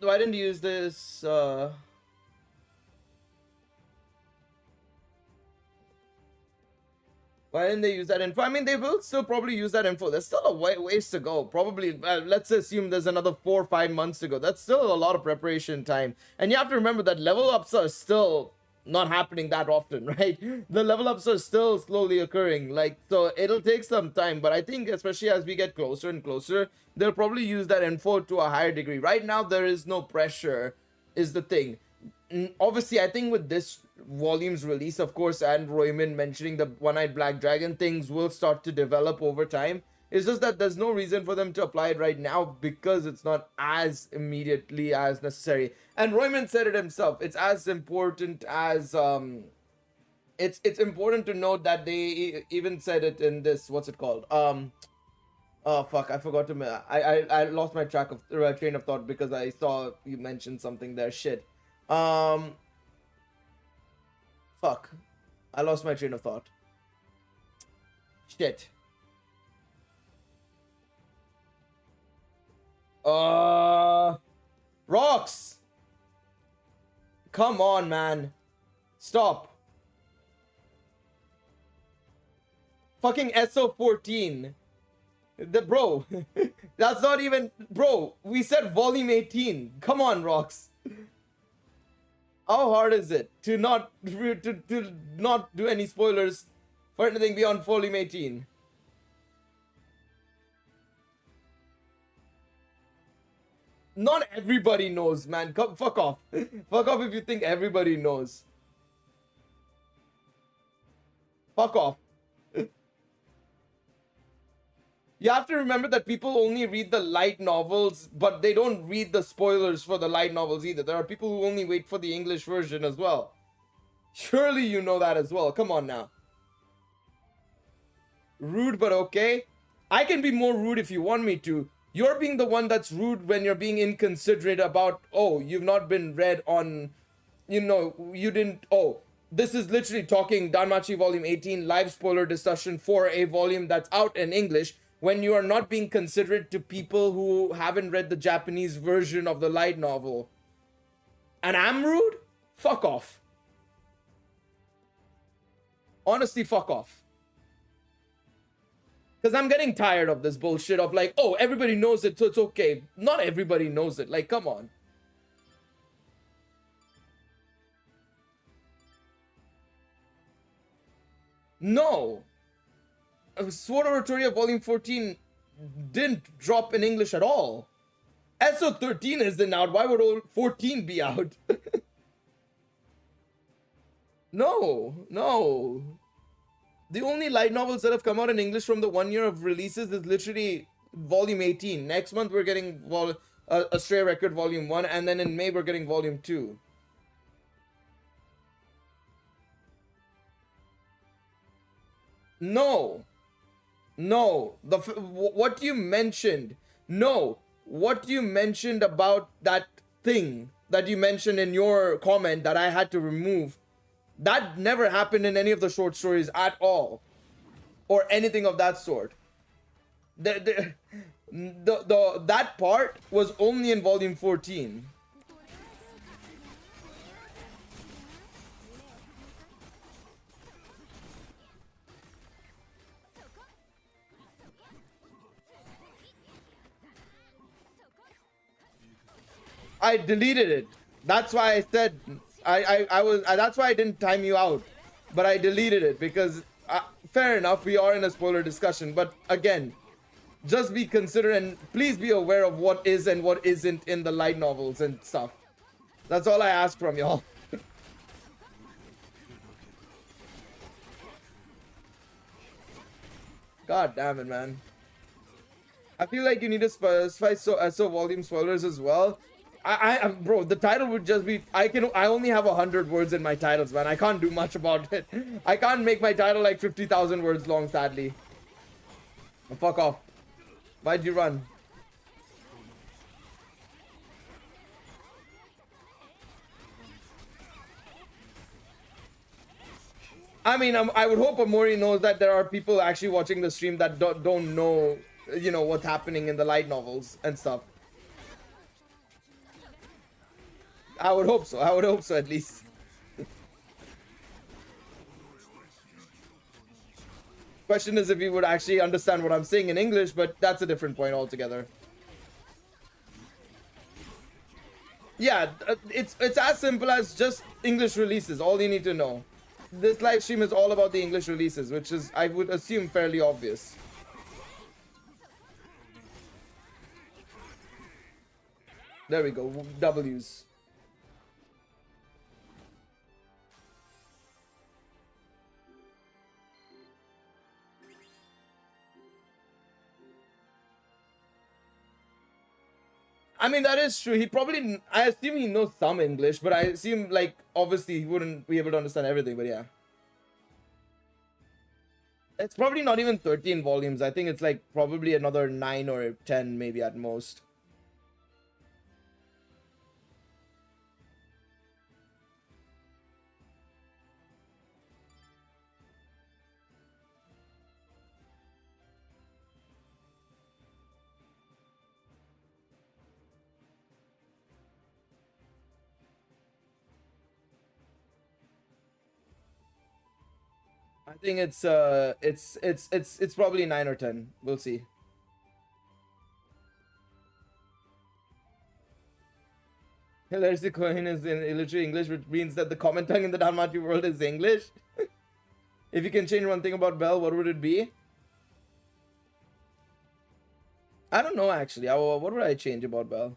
Why didn't you use this, Why didn't they use that info? I mean, they will still probably use that info. There's still a ways to go. Probably, let's assume there's another 4 or 5 months to go. That's still a lot of preparation time. And you have to remember that level ups are still not happening that often, right? The level ups are still slowly occurring, like, so it'll take some time, but I think especially as we get closer and closer, they'll probably use that info to a higher degree. Right now there is no pressure, is the thing. Obviously, I think with this volume's release, of course, and Royman mentioning the One-Eyed Black Dragon, things will start to develop over time. It's just that there's no reason for them to apply it right now because it's not as immediately as necessary. And Royman said it himself. It's as important as it's important to note that they even said it in this, what's it called? Oh fuck, I forgot to I lost my train of thought because I saw you mentioned something there. Shit. Fuck. I lost my train of thought. Shit. Rocks! Come on, man. Stop. Fucking SO14. Bro, that's not even... Bro, we said volume 18. Come on, Rocks. How hard is it to not do any spoilers for anything beyond volume 18? Not everybody knows, man. Come, fuck off. Fuck off if you think everybody knows. Fuck off. You have to remember that people only read the light novels, but they don't read the spoilers for the light novels either. There are people who only wait for the English version as well. Surely you know that as well. Come on now. Rude, but okay. I can be more rude if you want me to. You're being the one that's rude when you're being inconsiderate about, oh, you've not been read on, you know, you didn't, oh, this is literally talking Danmachi Volume 18 live spoiler discussion for a volume that's out in English, when you are not being considerate to people who haven't read the Japanese version of the light novel. And I'm rude? Fuck off. Honestly, fuck off. Because I'm getting tired of this bullshit of like, oh, everybody knows it, so it's okay. Not everybody knows it. Like, come on. No. Sword Oratoria Volume 14 didn't drop in English at all. SO 13 isn't out. Why would 14 be out? No. The only light novels that have come out in English from the 1 year of releases is literally Volume 18. Next month we're getting a Stray Record Volume 1, and then in May we're getting Volume 2. No. What you mentioned. No. What you mentioned about that thing that you mentioned in your comment that I had to remove, that never happened in any of the short stories at all, or anything of that sort. That part was only in Volume 14. I deleted it. That's why I said that's why I didn't time you out, but I deleted it because fair enough, we are in a spoiler discussion, but again, just be considerate and please be aware of what is and what isn't in the light novels and stuff. That's all I ask from y'all. God damn it, man. I feel like you need to specify SO volume spoilers as well. Bro, the title would just be, I only have 100 words in my titles, man. I can't do much about it. I can't make my title like 50,000 words long, sadly. Oh, fuck off. Why'd you run? I mean, I would hope Amori knows that there are people actually watching the stream that don't know, you know, what's happening in the light novels and stuff. I would hope so. I would hope so, at least. Question is if he would actually understand what I'm saying in English, but that's a different point altogether. Yeah, it's as simple as just English releases. All you need to know. This live stream is all about the English releases, which is, I would assume, fairly obvious. There we go. W's. I mean, that is true. He probably, I assume he knows some English, but I assume, like, obviously he wouldn't be able to understand everything, but yeah. It's probably not even 13 volumes. I think it's like probably another 9 or 10 maybe at most. I think it's probably 9 or 10. We'll see. Hilarity coin is in illiterate English, which means that the common tongue in the Danmachi world is English. If you can change one thing about Bell, what would it be? I don't know actually. What would I change about Bell?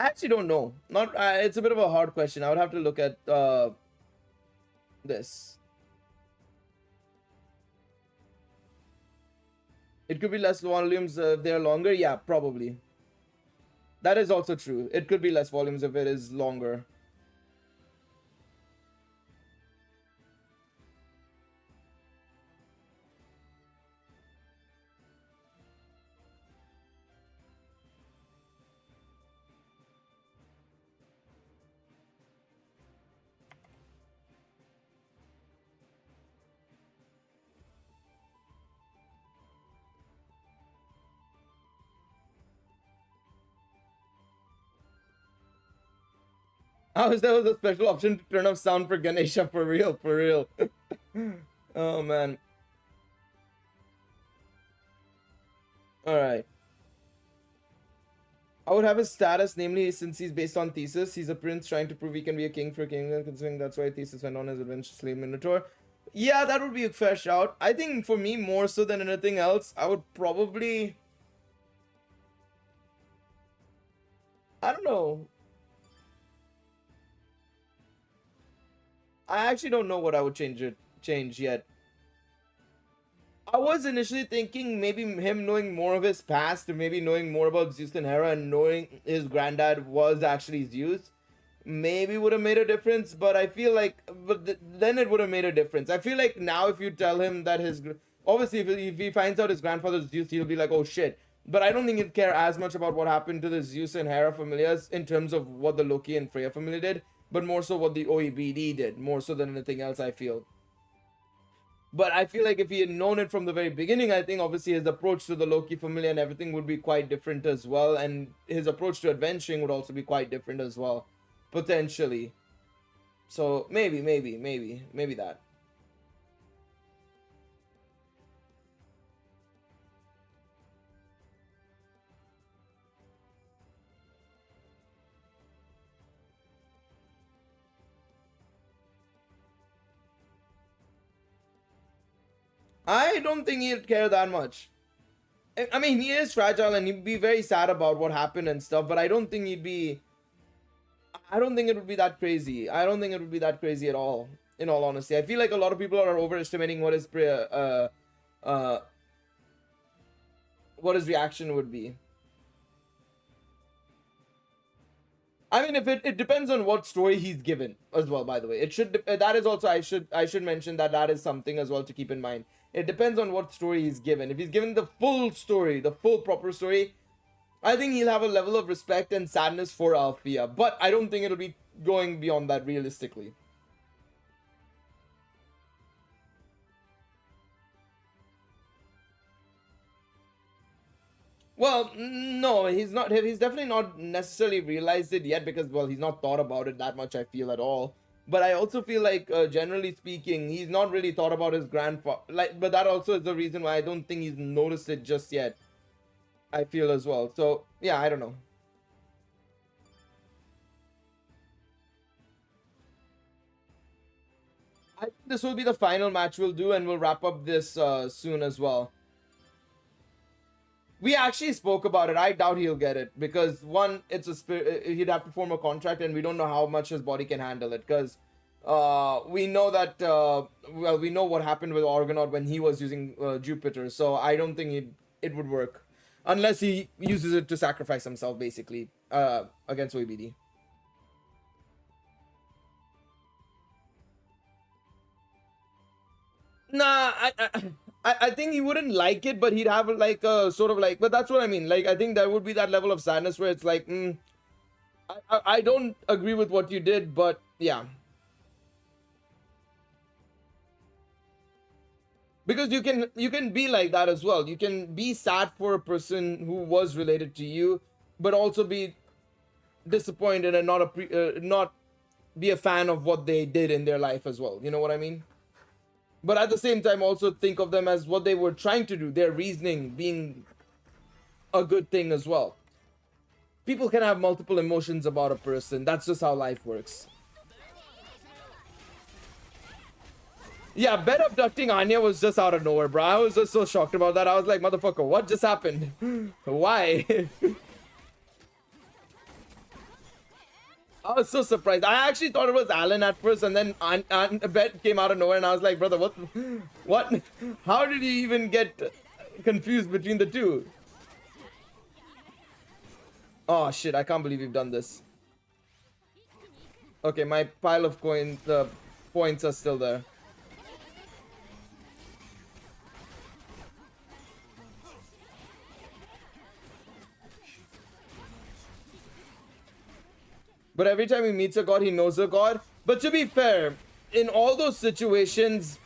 I actually don't know. Not. It's a bit of a hard question. I would have to look at this. It could be less volumes if they're longer. Yeah, probably. That is also true. It could be less volumes if it is longer. I wish there was a special option to turn off sound for Ganesha, for real, for real. Oh man. Alright. I would have his status, namely, since he's based on Thesis, he's a prince trying to prove he can be a king for a kingdom, considering that's why Thesis went on his adventure slave Minotaur. Yeah, that would be a fair shout. I think for me, more so than anything else, I would probably... I don't know. I actually don't know what I would change yet. I was initially thinking maybe him knowing more of his past, or maybe knowing more about Zeus and Hera, and knowing his granddad was actually Zeus, maybe would have made a difference. But I feel like, then it would have made a difference. I feel like now if you tell him that his, obviously if he finds out his grandfather's Zeus, he'll be like, oh shit. But I don't think he'd care as much about what happened to the Zeus and Hera familiars in terms of what the Loki and Freya family did, but more so what the OEBD did, more so than anything else, I feel. But I feel like if he had known it from the very beginning, I think obviously his approach to the Loki family and everything would be quite different as well. And his approach to adventuring would also be quite different as well, potentially. So maybe that. I don't think he'd care that much. I mean, he is fragile and he'd be very sad about what happened and stuff, but I don't think he'd be... I don't think it would be that crazy. I don't think it would be that crazy at all, in all honesty. I feel like a lot of people are overestimating what his reaction would be. I mean, if it depends on what story he's given as well, by the way. It should, that is also, I should mention that is something as well to keep in mind. It depends on what story he's given. If he's given the full story, the full proper story, I think he'll have a level of respect and sadness for Althea. But I don't think it'll be going beyond that realistically. Well, no, he's not. He's definitely not necessarily realized it yet because, well, he's not thought about it that much, I feel, at all. But I also feel like, generally speaking, he's not really thought about his grandfather. But that also is the reason why I don't think he's noticed it just yet. I feel as well. So yeah, I don't know. I think this will be the final match we'll do, and we'll wrap up this soon as well. We actually spoke about it. I doubt he'll get it because one, it's a he'd have to form a contract, and we don't know how much his body can handle it. Because we know that well, we know what happened with Argonaut when he was using Jupiter. So I don't think it would work unless he uses it to sacrifice himself, basically, against OEBD. Nah, I think he wouldn't like it, but he'd have like a sort of like, but that's what I mean. Like, I think there would be that level of sadness where it's like, I don't agree with what you did, but yeah. Because you can be like that as well. You can be sad for a person who was related to you, but also be disappointed and not be a fan of what they did in their life as well. You know what I mean? But at the same time, also think of them as what they were trying to do, their reasoning being a good thing as well. People can have multiple emotions about a person. That's just how life works. Yeah, bed abducting Anya was just out of nowhere, bro. I was just so shocked about that. I was like, motherfucker, what just happened? Why? I was so surprised. I actually thought it was Alan at first, and then Bet came out of nowhere, and I was like, brother, what? How did you even get confused between the two? Oh shit! I can't believe you've done this. Okay, my pile of coins, the points are still there. But every time he meets a god, he knows a god. But to be fair, in all those situations,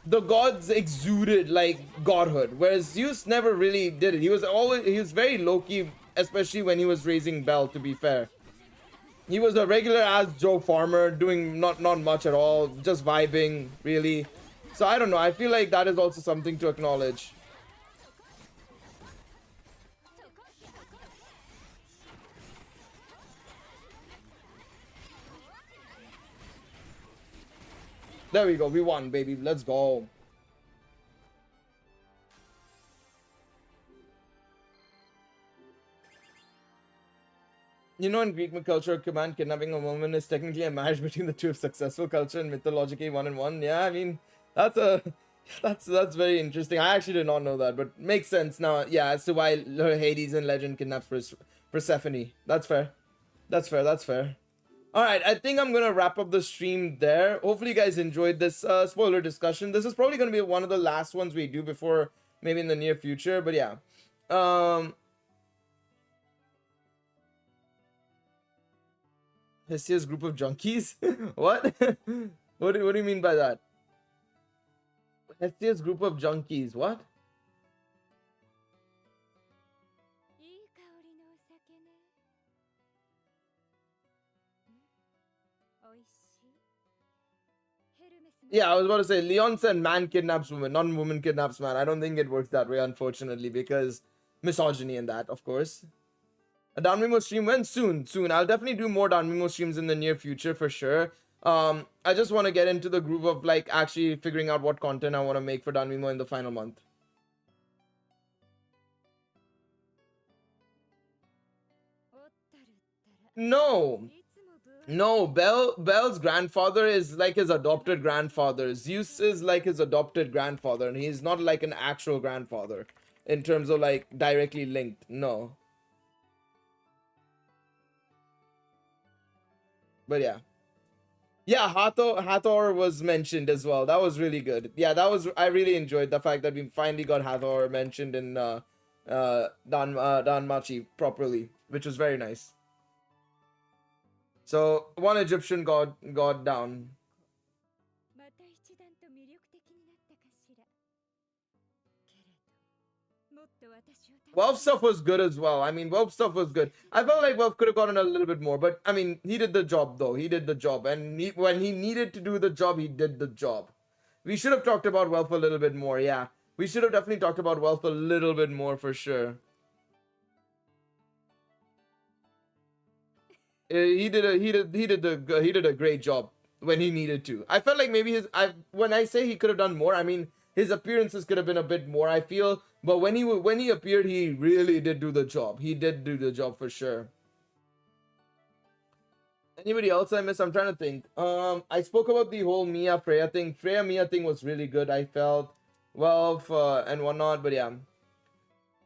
the gods exuded like godhood, whereas Zeus never really did it. He was very low-key, especially when he was raising Bell, to be fair. He was a regular ass Joe Farmer, doing not much at all, just vibing, really. So I don't know, I feel like that is also something to acknowledge. There we go. We won, baby. Let's go. You know, in Greek culture, command kidnapping a woman is technically a marriage between the two of successful culture and mythologically 1-in-1. Yeah, I mean, that's very interesting. I actually did not know that, but makes sense now. Yeah, as to why Hades in legend kidnaps Persephone. That's fair. That's fair. That's fair. Alright, I think I'm gonna wrap up the stream there. Hopefully you guys enjoyed this spoiler discussion. This is probably gonna be one of the last ones we do before maybe in the near future, but yeah. Hesia's group of junkies? What? What do you mean by that? Hesia's group of junkies, what? Yeah, I was about to say, Leon said man kidnaps woman, not woman kidnaps man. I don't think it works that way, unfortunately, because misogyny and that, of course. A Danmimo stream when? Soon. I'll definitely do more Danmimo streams in the near future, for sure. I just want to get into the groove of, like, actually figuring out what content I want to make for Danmimo in the final month. No, Bell's grandfather is like his adopted grandfather. Zeus is like his adopted grandfather, and he's not like an actual grandfather in terms of like directly linked. No. But yeah. Yeah, Hathor was mentioned as well. That was really good. Yeah, I really enjoyed the fact that we finally got Hathor mentioned in Danmachi properly, which was very nice. So, one Egyptian god down. Welf stuff was good as well. I mean, Welf stuff was good. I felt like Welf could have gotten a little bit more, but I mean, he did the job though. He did the job, and when he needed to do the job, he did the job. We should have talked about Welf a little bit more. Yeah, we should have definitely talked about Welf a little bit more for sure. He did a great job when he needed to. I felt like maybe when I say he could have done more, I mean his appearances could have been a bit more, I feel, but when he appeared, he really did do the job. He did do the job for sure. Anybody else I missed? I'm trying to think. I spoke about the whole Mia Freya thing. Freya Mia thing was really good, I felt. Well, and whatnot, but yeah.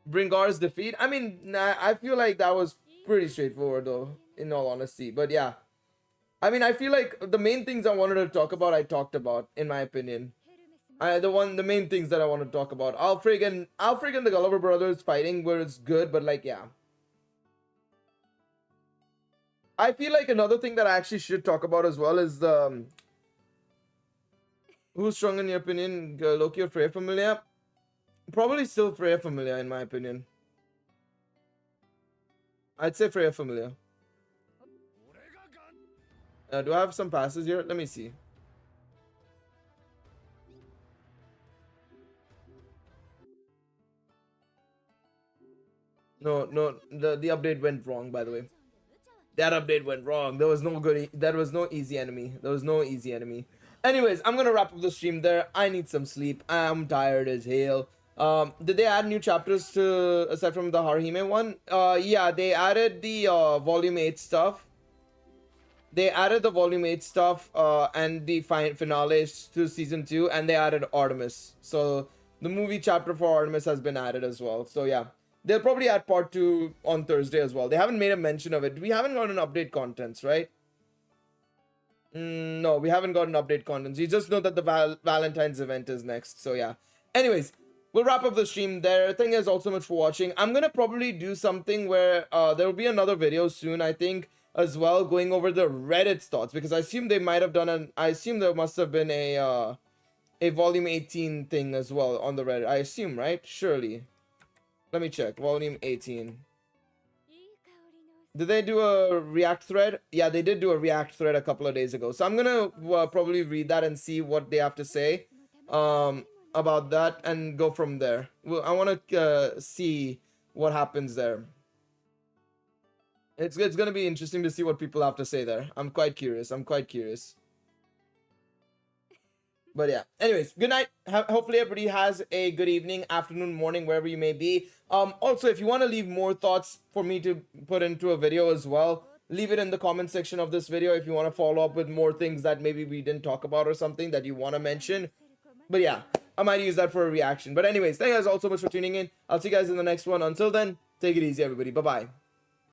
Bringar's defeat. I mean, I feel like that was pretty straightforward though, in all honesty. But yeah. I mean, I feel like the main things I wanted to talk about, I talked about, in my opinion. The main things that I want to talk about. Alfred and the Gulliver brothers fighting was good, but like, yeah. I feel like another thing that I actually should talk about as well is the who's strong in your opinion, Loki or Freya Familia? Probably still Freya Familia in my opinion. I'd say Freya Familia. Do I have some passes here? Let me see. No, the update went wrong, by the way. That update went wrong. There was no easy enemy. Anyways, I'm gonna wrap up the stream there. I need some sleep. I'm tired as hell. Did they add new chapters to aside from the Haruhime one? Yeah, they added the volume 8 stuff. They added the volume 8 stuff and the finale to season 2, and they added Artemis. So the movie chapter for Artemis has been added as well. So yeah. They'll probably add part 2 on Thursday as well. They haven't made a mention of it. We haven't gotten update contents, right? No, we haven't gotten update contents. You just know that the Valentine's event is next. So yeah. Anyways, we'll wrap up the stream there. Thank you guys all so much for watching. I'm going to probably do something where there will be another video soon, I think, as well, going over the Reddit thoughts. Because I assume they might have done I assume there must have been a volume 18 thing as well on the Reddit. I assume, right? Surely. Let me check. Volume 18. Did they do a React thread? Yeah, they did do a React thread a couple of days ago. So I'm gonna probably read that and see what they have to say about that and go from there. Well, I want to see what happens there. It's gonna be interesting to see what people have to say there. I'm quite curious. But yeah, anyways, good night. Hopefully everybody has a good evening, afternoon, morning, wherever you may be. Also, if you want to leave more thoughts for me to put into a video as well, leave it in the comment section of this video if you want to follow up with more things that maybe we didn't talk about or something that you want to mention. But yeah, I might use that for a reaction. But anyways, thank you guys all so much for tuning in. I'll see you guys in the next one. Until then, take it easy, everybody. Bye-bye.